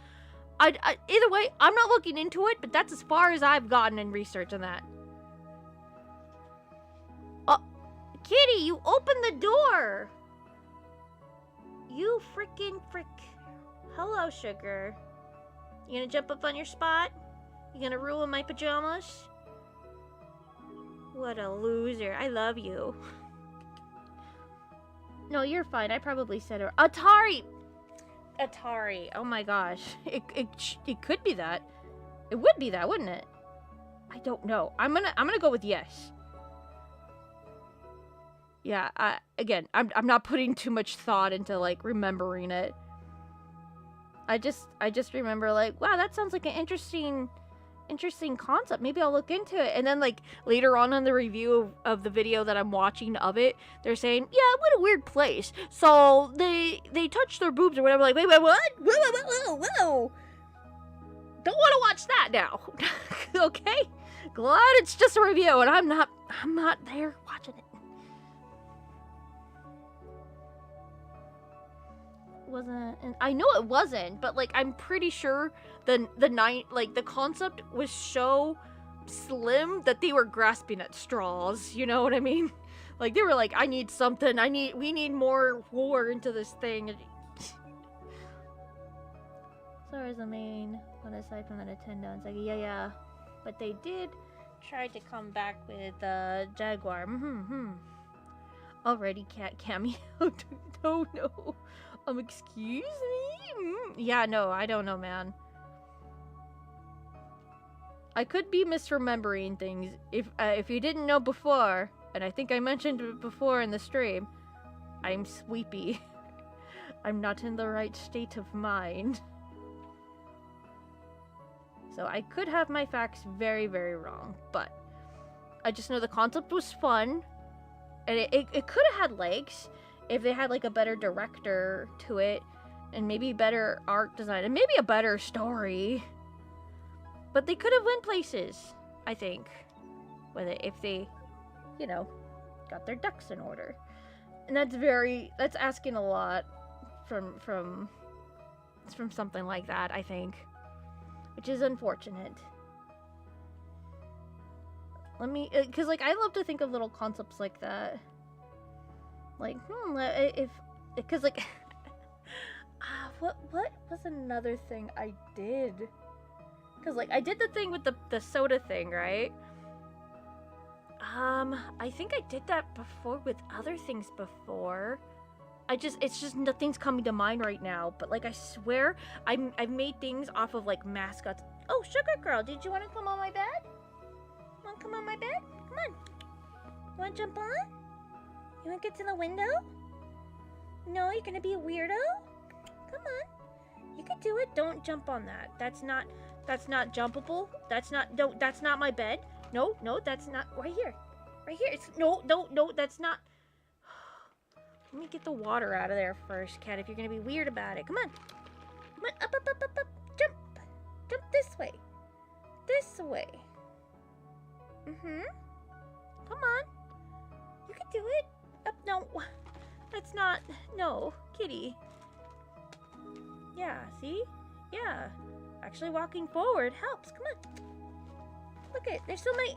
Either way, I'm not looking into it, but that's as far as I've gotten in research on that. Oh, Kitty, you opened the door. You freaking frick. Hello, sugar. You gonna jump up on your spot? You gonna ruin my pajamas? What a loser. I love you. No, you're fine. I probably said her. Atari! Oh my gosh. It could be that. It would be that, wouldn't it? I don't know. I'm gonna go with yes. Yeah, I'm not putting too much thought into, like, remembering it. I just remember, like, wow, that sounds like an interesting concept. Maybe I'll look into it. And then, like, later on in the review of the video that I'm watching of it, they're saying, yeah, what a weird place. So they touch their boobs or whatever. Like, wait, what? Whoa. Don't want to watch that now. Okay? Glad it's just a review and I'm not there watching it. Wasn't, and I know it wasn't, but, like, I'm pretty sure the concept was so slim that they were grasping at straws, you know what I mean? Like, they were like, I need something, we need more war into this thing. Sora is the main one aside from the Nintendo. It's like, yeah, but they did try to come back with Jaguar. Already cat cameo. No. Excuse me? Yeah, no, I don't know, man. I could be misremembering things. If you didn't know before, and I think I mentioned it before in the stream, I'm sleepy. I'm not in the right state of mind. So I could have my facts very, very wrong, but I just know the concept was fun, and it could have had legs if they had, like, a better director to it, and maybe better art design, and maybe a better story. But they could have went places, I think, with it if they, you know, got their ducks in order. And that's asking a lot from something like that, I think, which is unfortunate. Let me, because, like, I love to think of little concepts like that. Like, because, like, what was another thing I did? Because, like, I did the thing with the soda thing, right? I think I did that before with other things before. It's just nothing's coming to mind right now. But, like, I swear, I've made things off of, like, mascots. Oh, Sugar Girl, did you want to come on my bed? Want to come on my bed? Come on. You want to jump on? You want to get to the window? No, you're going to be a weirdo? Come on. You can do it. Don't jump on that. That's not jumpable. That's not my bed. No, that's not. Right here. It's, no, that's not. Let me get the water out of there first, cat, if you're going to be weird about it. Come on. Come on, up. Jump. Jump this way. This way. Come on. You can do it. Up, no. That's not, no. Kitty. Yeah, see? Yeah. Actually walking forward helps. Come on. Look at, there's so many,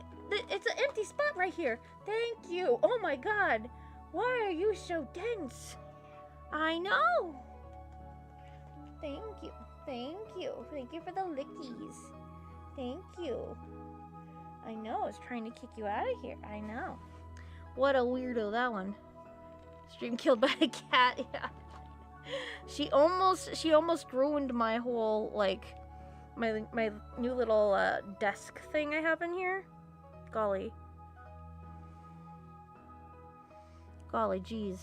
it's an empty spot right here. Thank you. Oh my god. Why are you so dense? I know. Thank you. Thank you for the lickies. Thank you. I know, I was trying to kick you out of here. I know. What a weirdo, that one. Stream killed by a cat, yeah. She almost ruined my whole, like, my new little desk thing I have in here. Golly, jeez.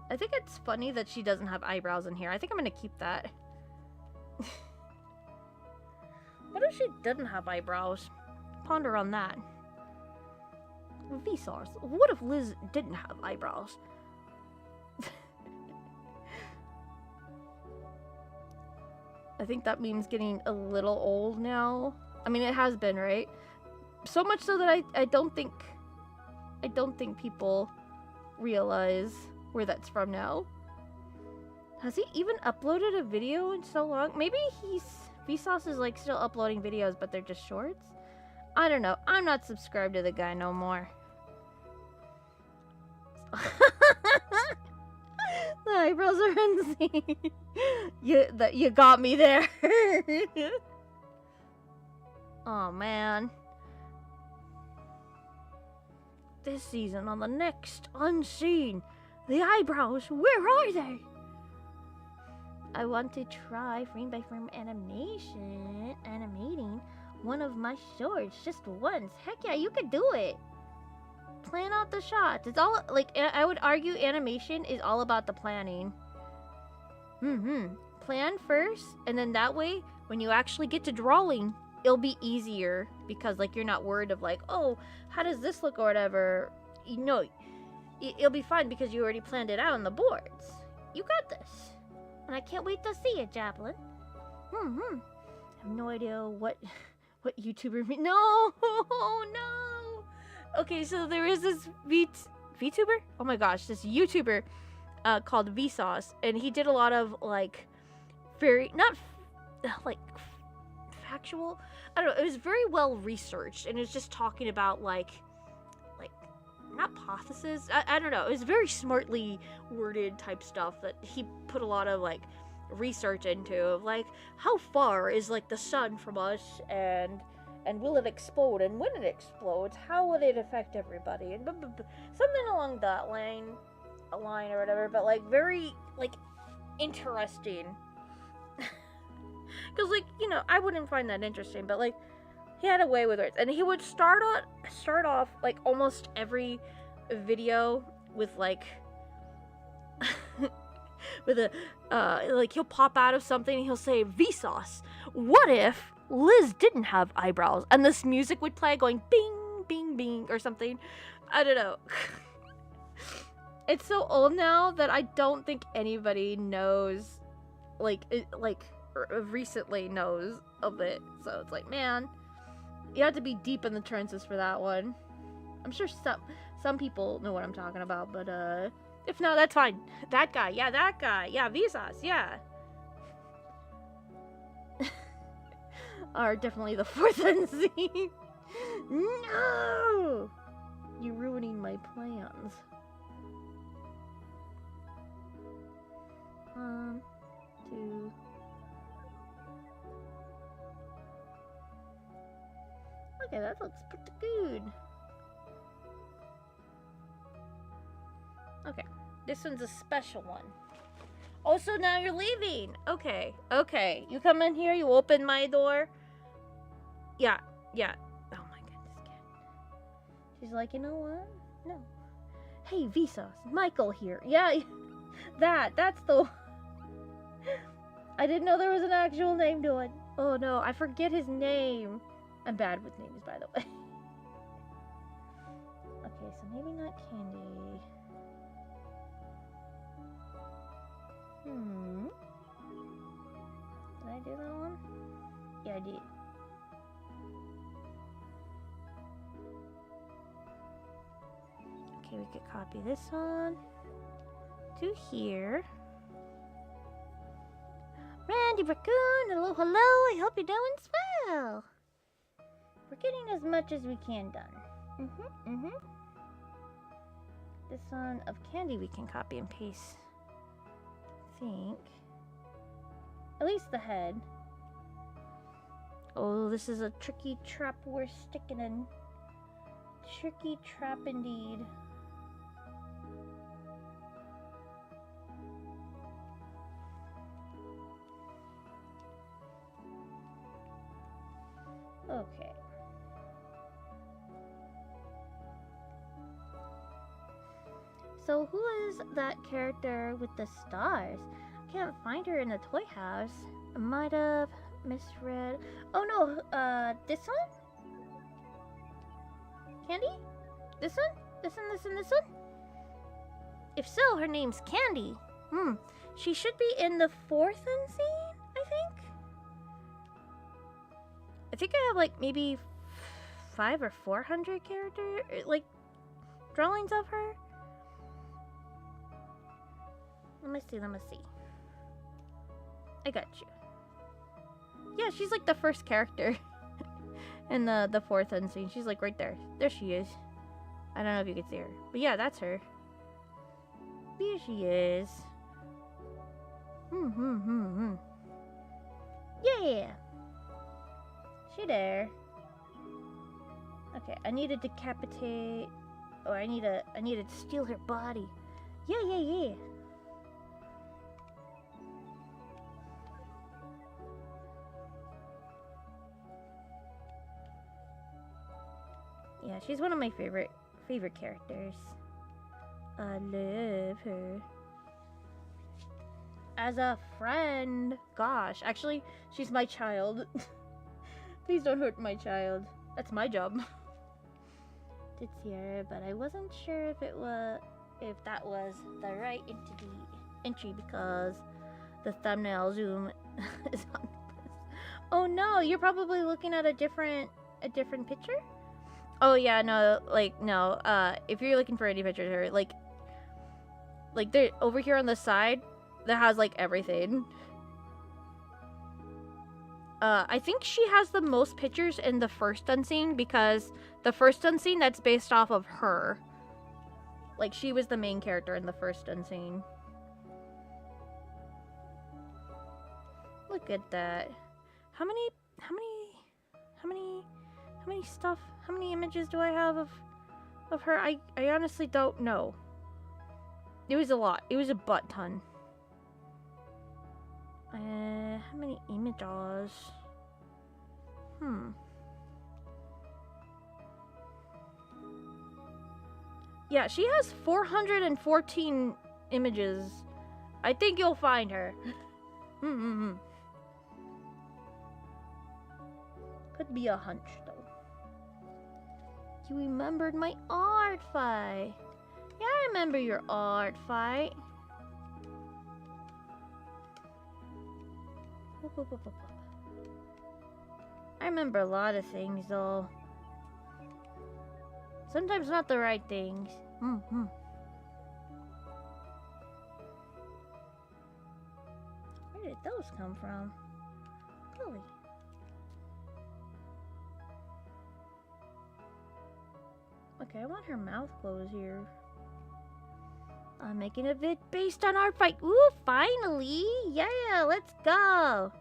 I think it's funny that she doesn't have eyebrows in here. I think I'm gonna keep that. What if she didn't have eyebrows? Ponder on that. Vsauce. What if Liz didn't have eyebrows? I think that means getting a little old now. I mean, it has been, right? So much so that I don't think people realize where that's from now. Has he even uploaded a video in so long? Maybe Vsauce is, like, still uploading videos, but they're just shorts? I don't know. I'm not subscribed to the guy no more. The eyebrows are insane. You got me there. Oh man. This season on the next Unseen. The eyebrows, where are they? I want to try frame by frame animating one of my shorts just once. Heck yeah, you could do it. Plan out the shots. It's all, like, I would argue animation is all about the planning. Plan first, and then that way, when you actually get to drawing, it'll be easier because, like, you're not worried of, like, oh, how does this look or whatever. You know, it'll be fine because you already planned it out on the boards. You got this. And I can't wait to see it, Joplin. I have no idea what YouTuber mean. No, no. Okay, so there is this VTuber? Oh my gosh, this YouTuber called Vsauce, and he did a lot of, like, very, not, like, factual, I don't know, it was very well researched, and it was just talking about, like, not hypothesis, I don't know, it was very smartly worded type stuff that he put a lot of, like, research into, of, like, how far is, like, the sun from us, and will it explode, and when it explodes, how will it affect everybody, and something along that line or whatever, but, like, very, like, interesting. Because, like, you know, I wouldn't find that interesting, but, like, he had a way with it, and he would start off, like, almost every video with, like, with a, like, he'll pop out of something, and he'll say, Vsauce, what if Liz didn't have eyebrows? And this music would play going, bing, bing, bing, or something. I don't know. It's so old now that I don't think anybody knows, like, recently knows of it. So it's like, man, you have to be deep in the trenches for that one. I'm sure some people know what I'm talking about, but if not, that's fine. That guy, yeah, Vsauce, yeah. Are definitely the fourth NC. No! You're ruining my plans. 1, 2. Okay, that looks pretty good. Okay, this one's a special one. Oh, so now you're leaving. Okay. You come in here, you open my door. Yeah. Oh my goodness, cat. She's like, you know what? No. Hey, Vsauce, Michael here. Yeah, that's the... I didn't know there was an actual name to it. Oh no, I forget his name. I'm bad with names, by the way. Okay, so maybe not Candy. Did I do that one? Yeah, I did. Okay, we could copy this one to here. Randy Raccoon, hello, I hope you're doing swell. We're getting as much as we can done. This one of Candy we can copy and paste. I think. At least the head. Oh, this is a tricky trap we're sticking in. Tricky trap indeed. Okay. So who is that character with the stars? Can't find her in the toy house. I might have misread. Oh no, this one? Candy? This one? This one? If so, her name's Candy. She should be in the 4th scene, I think? I think I have, like, maybe 500 or 400 character, like, drawings of her. Let me see. I got you. Yeah, she's, like, the first character in the 4th scene. She's, like, right there. There she is. I don't know if you can see her. But yeah, that's her. There she is. Yeah! She there. Okay, I need to decapitate, or I need to steal her body. Yeah. Yeah, she's one of my favorite characters. I love her. As a friend. Gosh, actually, she's my child. Please don't hurt my child. That's my job. It's here, but I wasn't sure if that was the right entry because the thumbnail zoom is on this. Oh no, you're probably looking at a different picture? Oh yeah, no, if you're looking for any pictures here, like they're over here on the side that has like everything. I think she has the most pictures in the first unseen because the first unseen, that's based off of her. Like, she was the main character in the first unseen. Look at that. How many images do I have of her? I honestly don't know. It was a lot. It was a butt ton. How many images? Yeah, she has 414 images. I think you'll find her. Could be a hunch, though. You remembered my art fight. Yeah, I remember your art fight. I remember a lot of things, though. Sometimes not the right things. Where did those come from? Golly. Okay, I want her mouth closed here. I'm making a vid based on art fight. Ooh, finally! Yeah, let's go!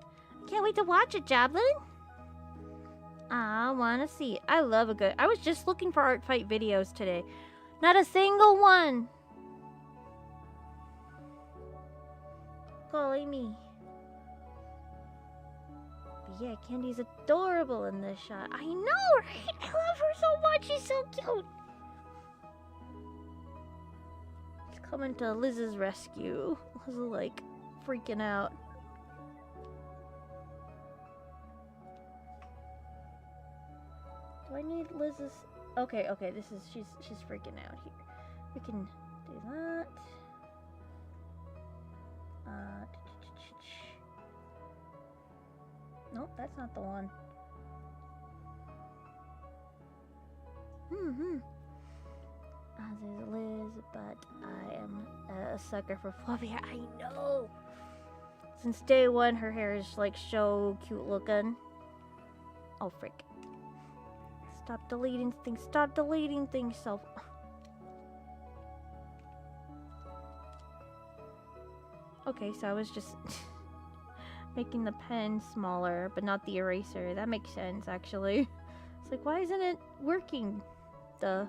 Can't wait to watch it, Javelin. I wanna see it. I love a good. I was just looking for art fight videos today. Not a single one. Golly me. But yeah, Candy's adorable in this shot. I know, right? I love her so much. She's so cute. She's coming to Liz's rescue. Liz is like freaking out. Do I need Liz's? Okay, this is she's freaking out here. We can do that. Nope, that's not the one. As is Liz, but I am a sucker for fluffy hair. I know! Since day one, her hair is like so cute looking. Oh, frick. Stop deleting things. Stop deleting things, self. Okay, so I was just making the pen smaller, but not the eraser. That makes sense, actually. It's like, why isn't it working? Duh.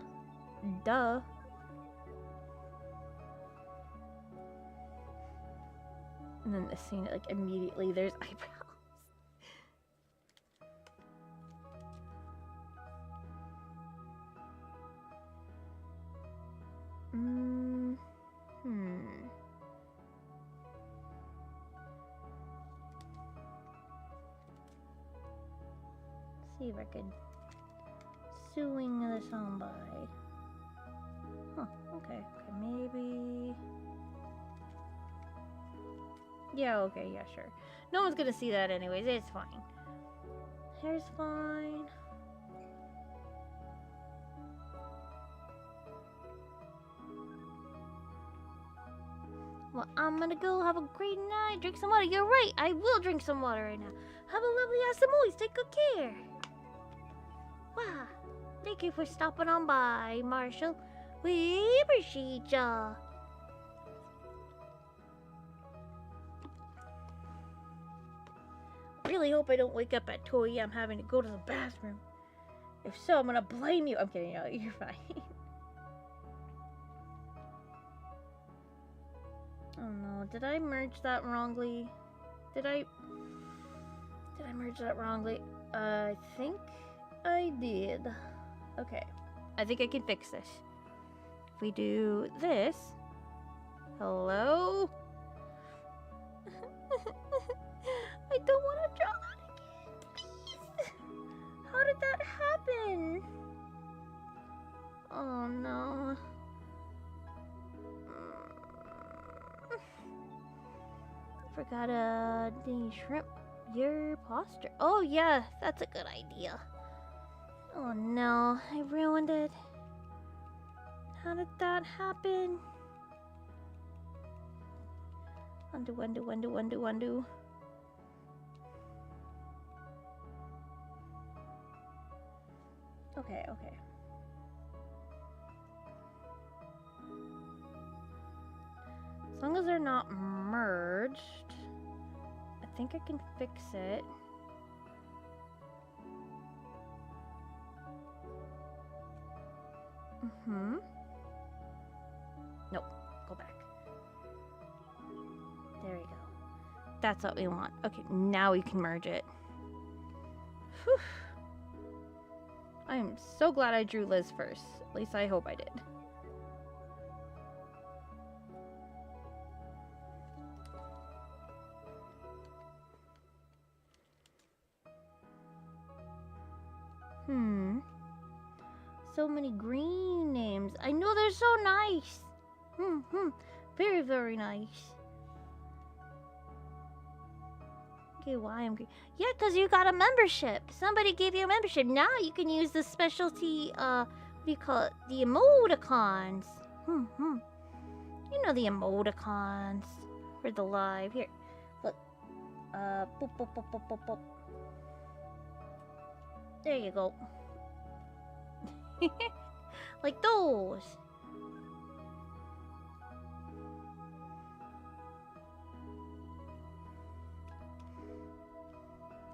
And then the scene, like, immediately there's eyebrows. See if I could swing this on by. Huh, okay, maybe. Yeah, okay, yeah, sure. No one's gonna see that anyways, it's fine. Hair's fine. Well, I'm gonna go have a great night, drink some water. You're right, I will drink some water right now. Have a lovely awesome always. Take good care. Wow. Thank you for stopping on by, Marshall. We appreciate ya. Really hope I don't wake up at 2 a.m. having to go to the bathroom. If so, I'm gonna blame you. I'm kidding, no, you're fine. Oh no, did I merge that wrongly? Did I merge that wrongly? I think I did. Okay. I think I can fix this. If we do this... Hello? I don't want to draw that again, please. How did that happen? Oh no. Forgot the shrimp your posture. Oh yeah, that's a good idea. Oh no, I ruined it. How did that happen? Undo. Okay. As long as they're not merged, I think I can fix it. Nope, go back. There we go. That's what we want. Okay, now we can merge it. Whew. I am so glad I drew Liz first. At least I hope I did. So many green names. I know they're so nice. Very, very nice. Okay, why I'm green? Yeah, because you got a membership. Somebody gave you a membership. Now you can use the specialty, what do you call it? The emoticons. You know the emoticons for the live. Here, look. Boop, boop, boop, boop, boop, boop. There you go. Like those.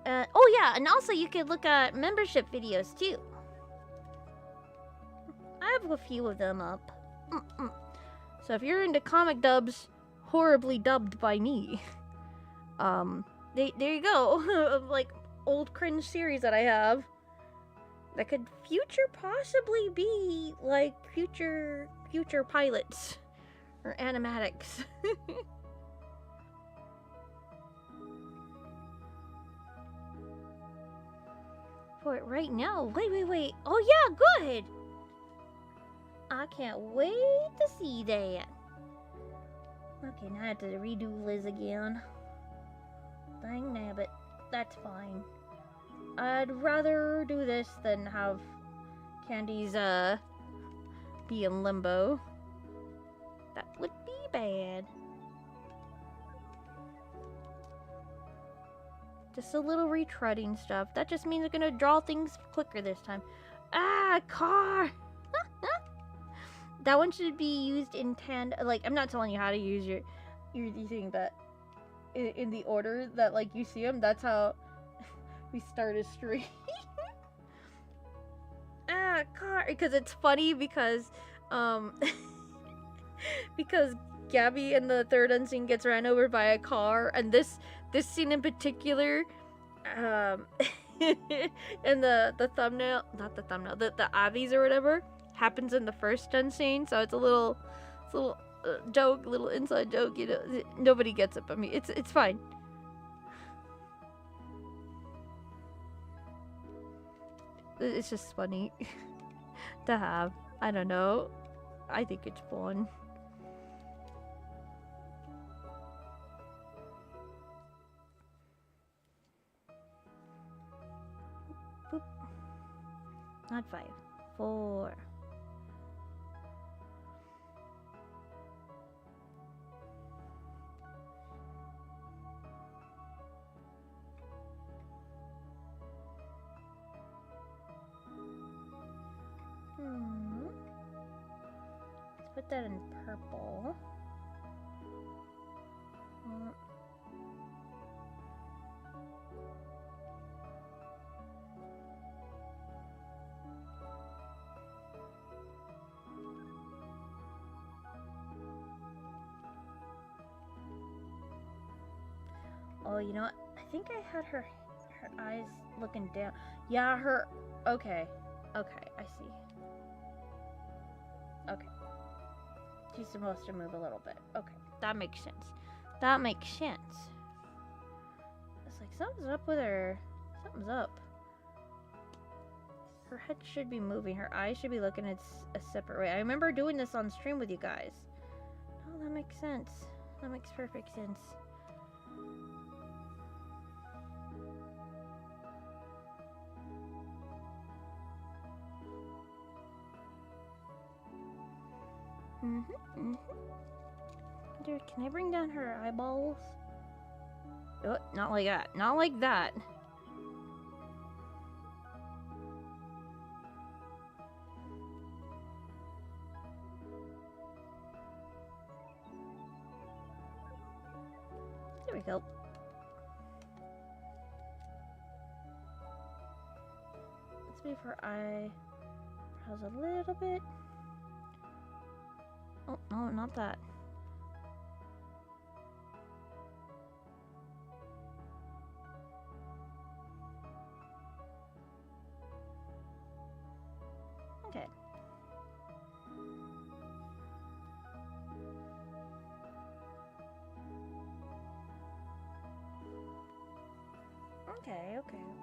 Oh yeah, and also you can look at membership videos too. I have a few of them up. So if you're into comic dubs, horribly dubbed by me, there you go. Of like old cringe series that I have. That could possibly be like future pilots or animatics. For it right now. Wait. Oh yeah, good. I can't wait to see that. Okay, now I have to redo Liz again. Dang nabbit. That's fine. I'd rather do this than have Candy's, be in limbo. That would be bad. Just a little retreading stuff. That just means I'm gonna draw things quicker this time. Ah, car! That one should be used in tandem. Like, I'm not telling you how to use your thing, but in the order that, like, you see them, that's how we start a stream. Car, because it's funny because because Gabby in the third unseen gets ran over by a car, and this scene in particular, and the thumbnail, not the thumbnail, the Avies or whatever happens in the first unseen, so it's a little joke, little inside joke, you know. Nobody gets it but me. It's fine. It's just funny to have. I don't know. I think it's fun. Boop. Not 5. 4. Let's put that in purple. Oh, you know what? I think I had her eyes looking down. Yeah, her... Okay. Okay, I see. Okay. She's supposed to move a little bit. Okay, that makes sense. That makes sense. It's like something's up with her. Something's up. Her head should be moving. Her eyes should be looking a separate way. I remember doing this on stream with you guys. Oh, that makes sense. That makes perfect sense. Dude, can I bring down her eyeballs? Oh, not like that. Not like that. There we go. Let's move her eyebrows a little bit. Oh, no, not that. Okay. Okay.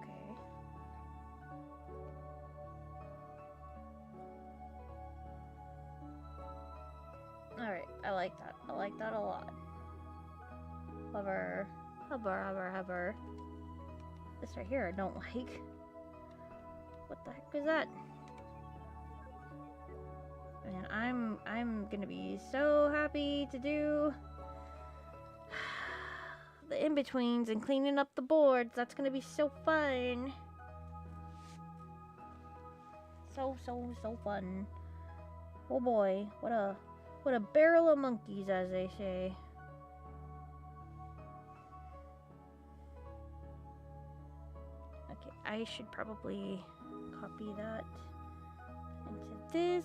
Alright, I like that. I like that a lot. Hover. This right here I don't like. What the heck is that? Man, I'm gonna be so happy to do the in-betweens and cleaning up the boards. That's gonna be so fun. So fun. Oh boy, what a barrel of monkeys, as they say. Okay, I should probably copy that into this.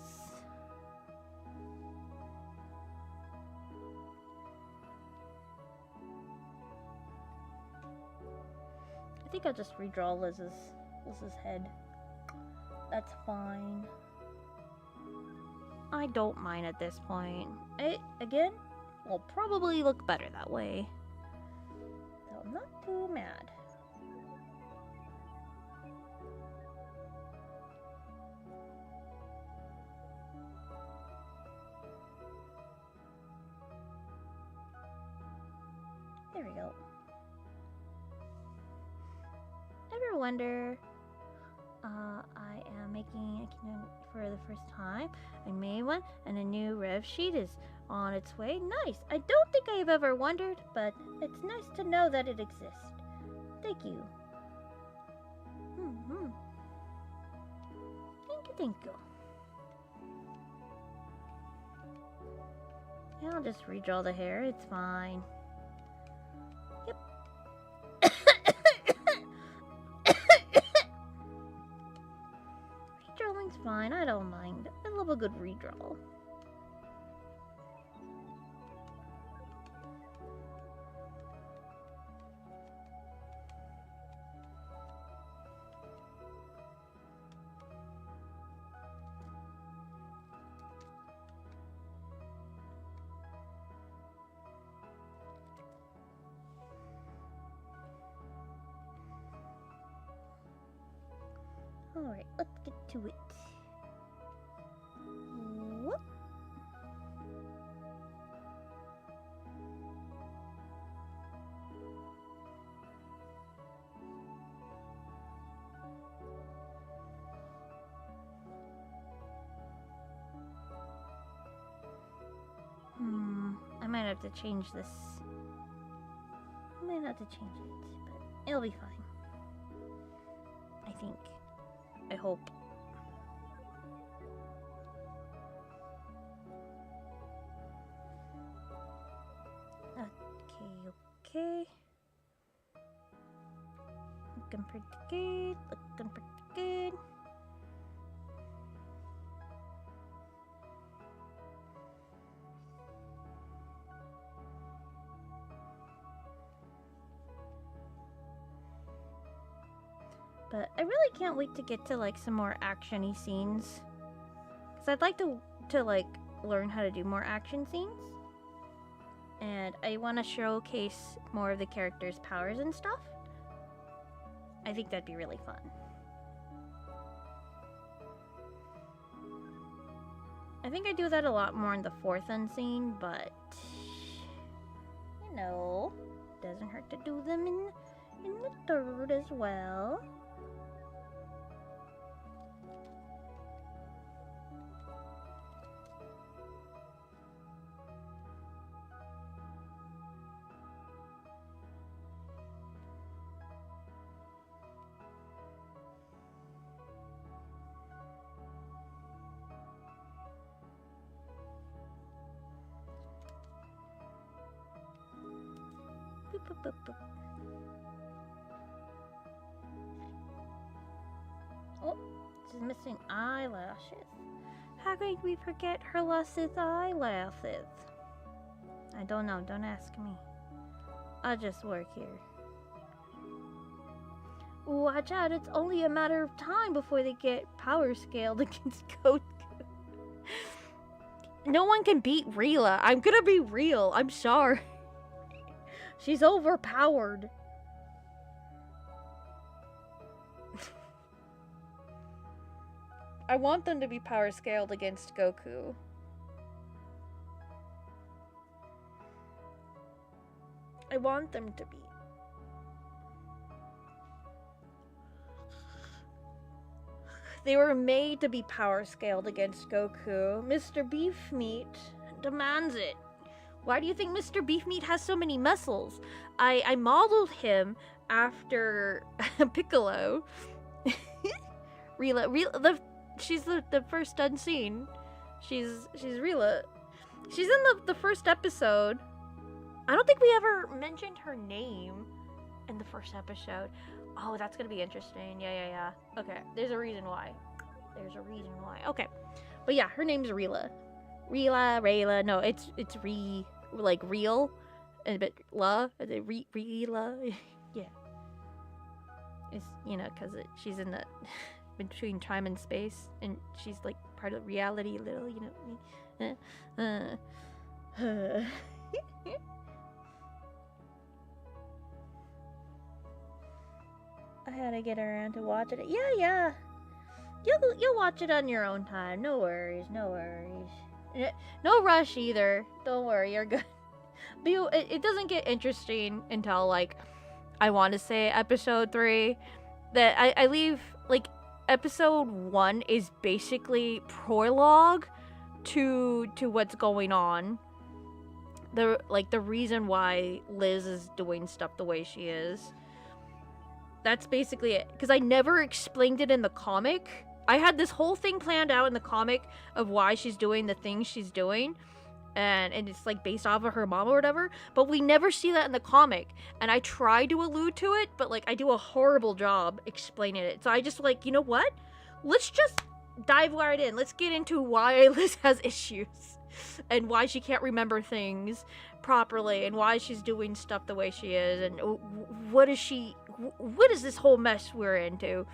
I think I'll just redraw Liz's head. That's fine. I don't mind at this point. It, again, will probably look better that way. So I'm not too mad. There we go. Ever wonder? I am making a kingdom for the first time. I made one, and a new rev sheet is on its way. Nice! I don't think I have ever wondered, but it's nice to know that it exists. Thank you. Thank you. Yeah, I'll just redraw the hair. It's fine. Yep. Redrawing's fine. I don't mind. I love a good redraw. Alright, let's get to it. Whoop. I might have to change this. I might have to change it, but it'll be fine. I think. I hope. Okay. Looking pretty good. Looking pretty good. But I really can't wait to get to like some more action-y scenes. Because I'd like to like learn how to do more action scenes. And I want to showcase more of the characters' powers and stuff. I think that'd be really fun. I think I do that a lot more in the 4th unseen, but you know, doesn't hurt to do them in the 3rd as well. Boop, boop, boop, boop. Oh, she's missing eyelashes. How could we forget her luscious eyelashes? I don't know, don't ask me. I just work here. Watch out, it's only a matter of time before they get power scaled against Goku. No one can beat Rila. I'm gonna be real, I'm sorry. She's overpowered. I want them to be power scaled against Goku. I want them to be. They were made to be power scaled against Goku. Mr. Beefmeat demands it. Why do you think Mr. Beefmeat has so many muscles? I modeled him after Piccolo. Rila, she's the first unseen. She's Rila. She's in the first episode. I don't think we ever mentioned her name in the first episode. Oh, that's gonna be interesting. Yeah. Okay, there's a reason why. Okay, but yeah, her name's Rila. Rayla. No, it's like real, and but la, Rila. Yeah. It's because she's in the between time and space, and she's like part of reality, little. I had to get around to watching it. Yeah. You'll watch it on your own time. No worries. No rush either. Don't worry, you're good. But it doesn't get interesting until like I want to say episode 3. That I leave like episode 1 is basically prologue to what's going on. The reason why Liz is doing stuff the way she is. That's basically it. Because I never explained it in the comic. I had this whole thing planned out in the comic of why she's doing the things she's doing. And it's like based off of her mom or whatever. But we never see that in the comic. And I try to allude to it, but like I do a horrible job explaining it. So I just like, you know what? Let's just dive right in. Let's get into why Liz has issues. And why she can't remember things properly. And why she's doing stuff the way she is. And what is this whole mess we're into?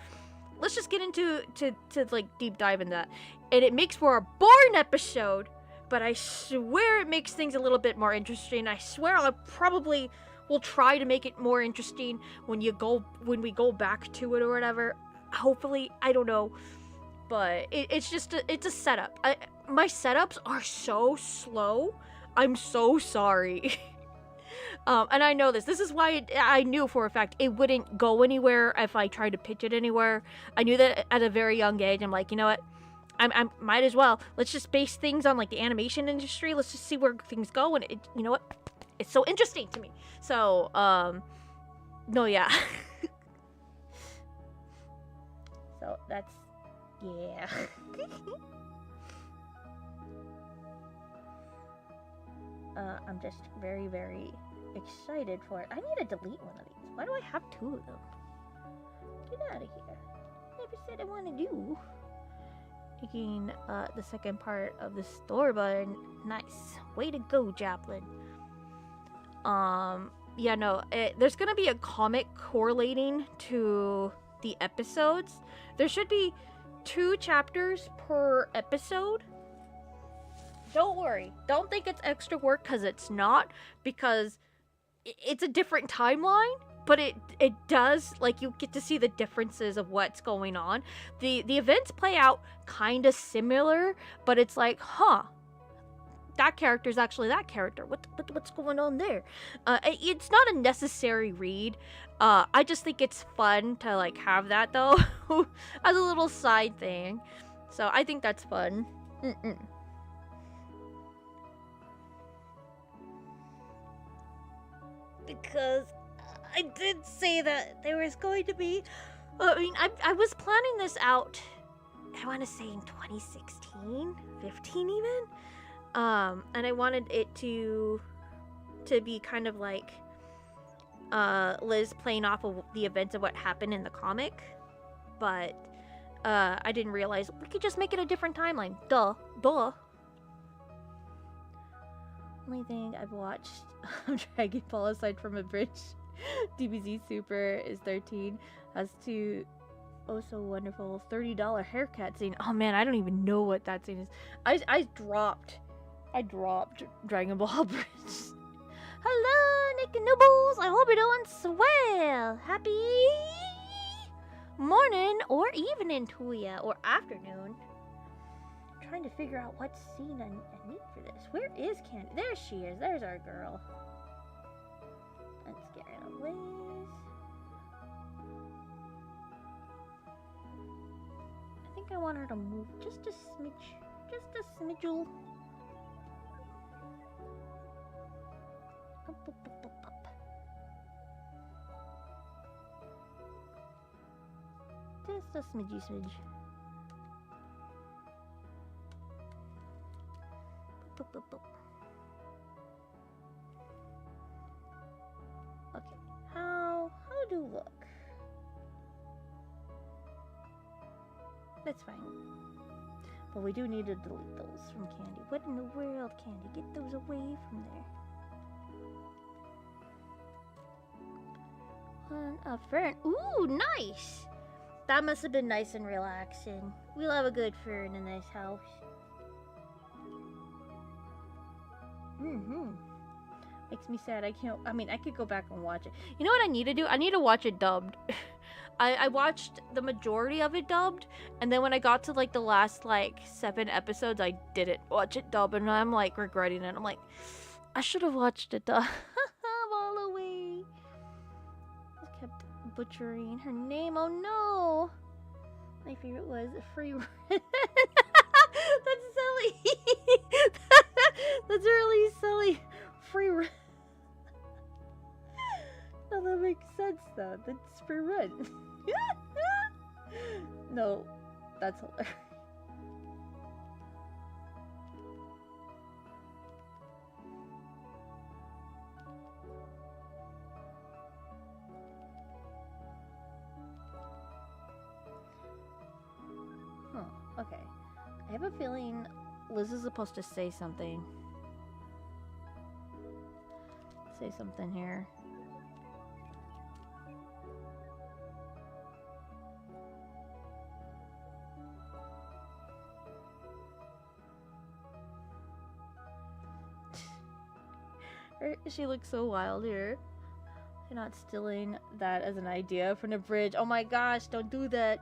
Let's just get into to like deep dive in that. And it makes for a boring episode, but I swear it makes things a little bit more interesting. I swear I probably will try to make it more interesting when we go back to it or whatever. Hopefully, I don't know, but it's a setup. My setups are so slow. I'm so sorry. And I know this. This is why I knew for a fact it wouldn't go anywhere if I tried to pitch it anywhere. I knew that at a very young age. I'm like, you know what? I might as well. Let's just base things on like the animation industry. Let's just see where things go. And you know what? It's so interesting to me. So, no, yeah. So that's, yeah. I'm just very, very excited for it. I need to delete one of these. Why do I have 2 of them? Get out of here. Never said I want to do. Making the second part of the storyboard. Nice. Way to go, Joplin. Yeah, no. There's gonna be a comic correlating to the episodes. There should be 2 chapters per episode. Don't worry. Don't think it's extra work, because it's not. Because it's a different timeline. But it does, like, you get to see the differences of what's going on. The events play out kind of similar, but it's like, huh, that character is actually that character. What's going on there? It's not a necessary read. I just think it's fun to, like, have that, though, as a little side thing. So I think that's fun. Because I did say that there was going to be... I mean, I was planning this out, I want to say in 2016? 15 even? And I wanted it to be kind of like Liz playing off of the events of what happened in the comic. But I didn't realize we could just make it a different timeline. Duh. Only thing I've watched of Dragon Ball aside from a bridge DBZ Super is 13. Has to so wonderful $30 haircut scene. Oh man, I don't even know what that scene is. I dropped Dragon Ball Bridge. Hello, Nick and Nobles. I hope you're doing swell. Happy morning or evening to ya, or afternoon. I'm trying to figure out what scene I need for this. Where is Candy? There she is. There's our girl. Let's get her a ways. I think I want her to move just a smidge. Just a smidgel. Up. Just a smidge. Okay, how do look? That's fine. But we do need to delete those from Candy. What in the world, Candy? Get those away from there. A fern. Ooh, nice! That must have been nice and relaxing. We'll have a good fern in this house. Makes me sad. I could go back and watch it. You know what I need to do? I need to watch it dubbed. I watched the majority of it dubbed, and then when I got to like the last like 7 episodes, I didn't watch it dubbed, and I'm like regretting it. I'm like, I should have watched it dubbed. I'm all away. I kept butchering her name. Oh no! My favorite was Free Run. That's silly. That's really silly. Free Run. No, that makes sense though. That's Free Run. No, that's hilarious. Okay. I have a feeling Liz is supposed to say something. Say something here. She looks so wild here. You're not stealing that as an idea from the bridge. Oh my gosh, don't do that.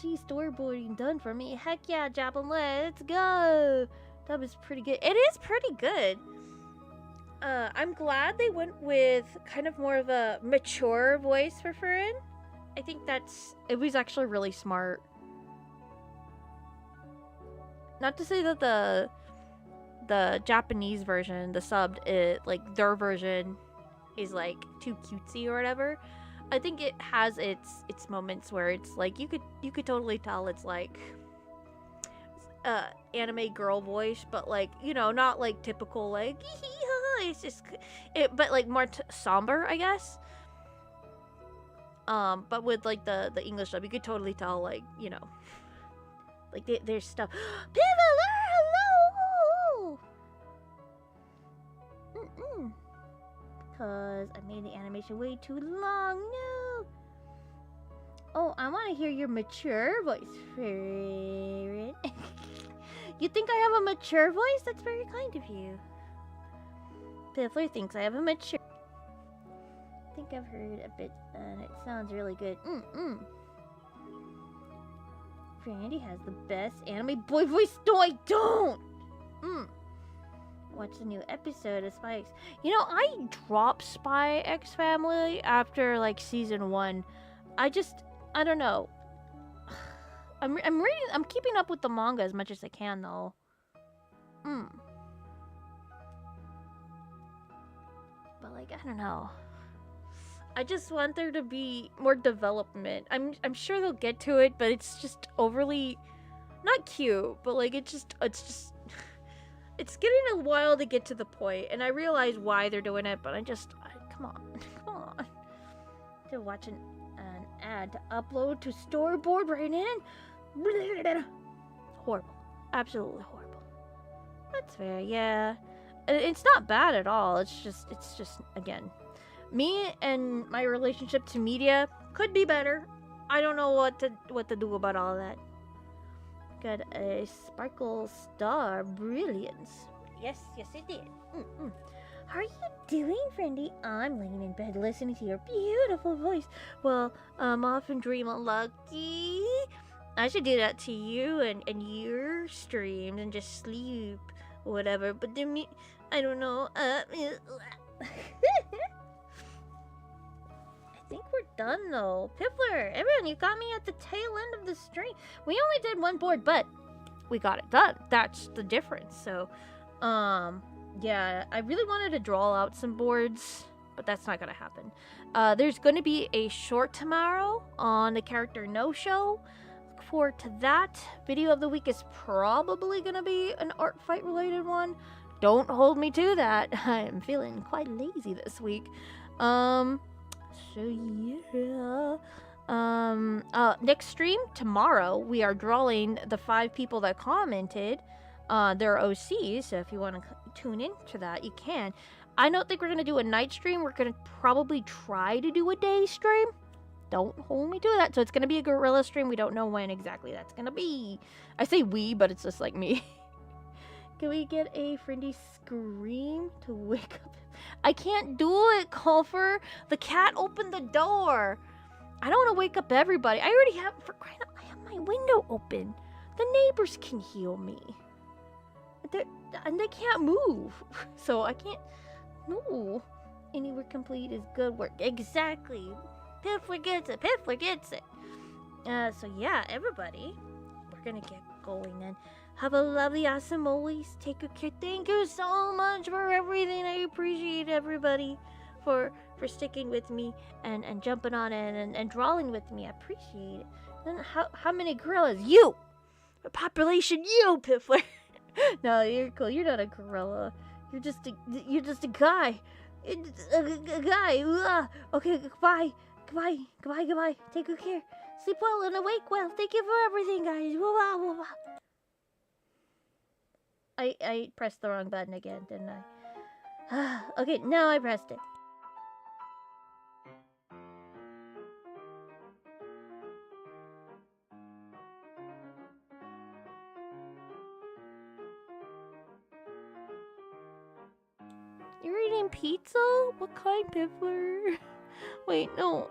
Gee, storyboarding done for me. Heck yeah, Japan, let's go. That was pretty good. It is pretty good. I'm glad they went with kind of more of a mature voice for Furin. I think it was actually really smart. Not to say that the Japanese version, the subbed, like their version is like too cutesy or whatever. I think it has its moments where it's like you could totally tell it's like anime girl voice, but like, you know, not like typical like it's just but like more somber, I guess. But with like the English dub, you could totally tell, like, you know, like there's stuff. Pivoler, hello. Because I made the animation way too long. No. Oh, I want to hear your mature voice, favorite. You think I have a mature voice? That's very kind of you. Piffler thinks I have a mature. I think I've heard a bit, and it sounds really good. Randy has the best anime boy voice. No, I don't. Watch the new episode of Spy X. You know, I dropped Spy X Family after like season 1. I don't know. I'm reading. I'm keeping up with the manga as much as I can, though. But like, I don't know. I just want there to be more development. I'm sure they'll get to it, but it's just overly not cute. But like, it's just it's getting a while to get to the point, and I realize why they're doing it. But come on. To watch an ad to upload to storyboard right in. Horrible. Absolutely horrible. That's fair, yeah. It's not bad at all. It's just again, me and my relationship to media could be better. I don't know what to do about all that. Got a sparkle star brilliance. Yes, it did. How are you doing, friendy? I'm laying in bed listening to your beautiful voice. Well, I'm often dream lucky. I should do that to you and your streams and just sleep or whatever. But then I don't know. I think we're done though. Piffler, everyone, you got me at the tail end of the stream. We only did one board, but we got it done. That's the difference. So, yeah, I really wanted to draw out some boards, but that's not gonna happen. There's gonna be a short tomorrow on the character no show. Look forward to that. Video of the week is probably gonna be an art fight related one. Don't hold me to that. I'm feeling quite lazy this week. So yeah. Next stream tomorrow, we are drawing the 5 people that commented. They're OCs, so if you want to tune in to that, you can. I don't think we're gonna do a night stream. We're gonna probably try to do a day stream. Don't hold me to that. So it's gonna be a gorilla stream. We don't know when exactly that's gonna be. I say we, but it's just like me. Can we get a friendly scream to wake up? I can't do it, Colfer. The cat opened the door. I don't want to wake up everybody. I already have, for crying out, I have my window open. The neighbors can heal me. And they can't move. So I can't. No. Any work complete is good work. Exactly. Piffler gets it. Piffler gets it. So yeah, everybody. We're going to get going then. Have a lovely, awesome always. Take good care. Thank you so much for everything. I appreciate everybody for sticking with me and jumping on it and drawing with me. I appreciate it. And how many gorillas? You! The population, you, Piffler! No, you're cool. You're not a gorilla. You're just a guy. A guy. Okay, goodbye. Goodbye. Take good care. Sleep well and awake well. Thank you for everything, guys. I pressed the wrong button again, didn't I? Okay, now I pressed it. You're eating pizza? What kind, Piffler? Wait, no.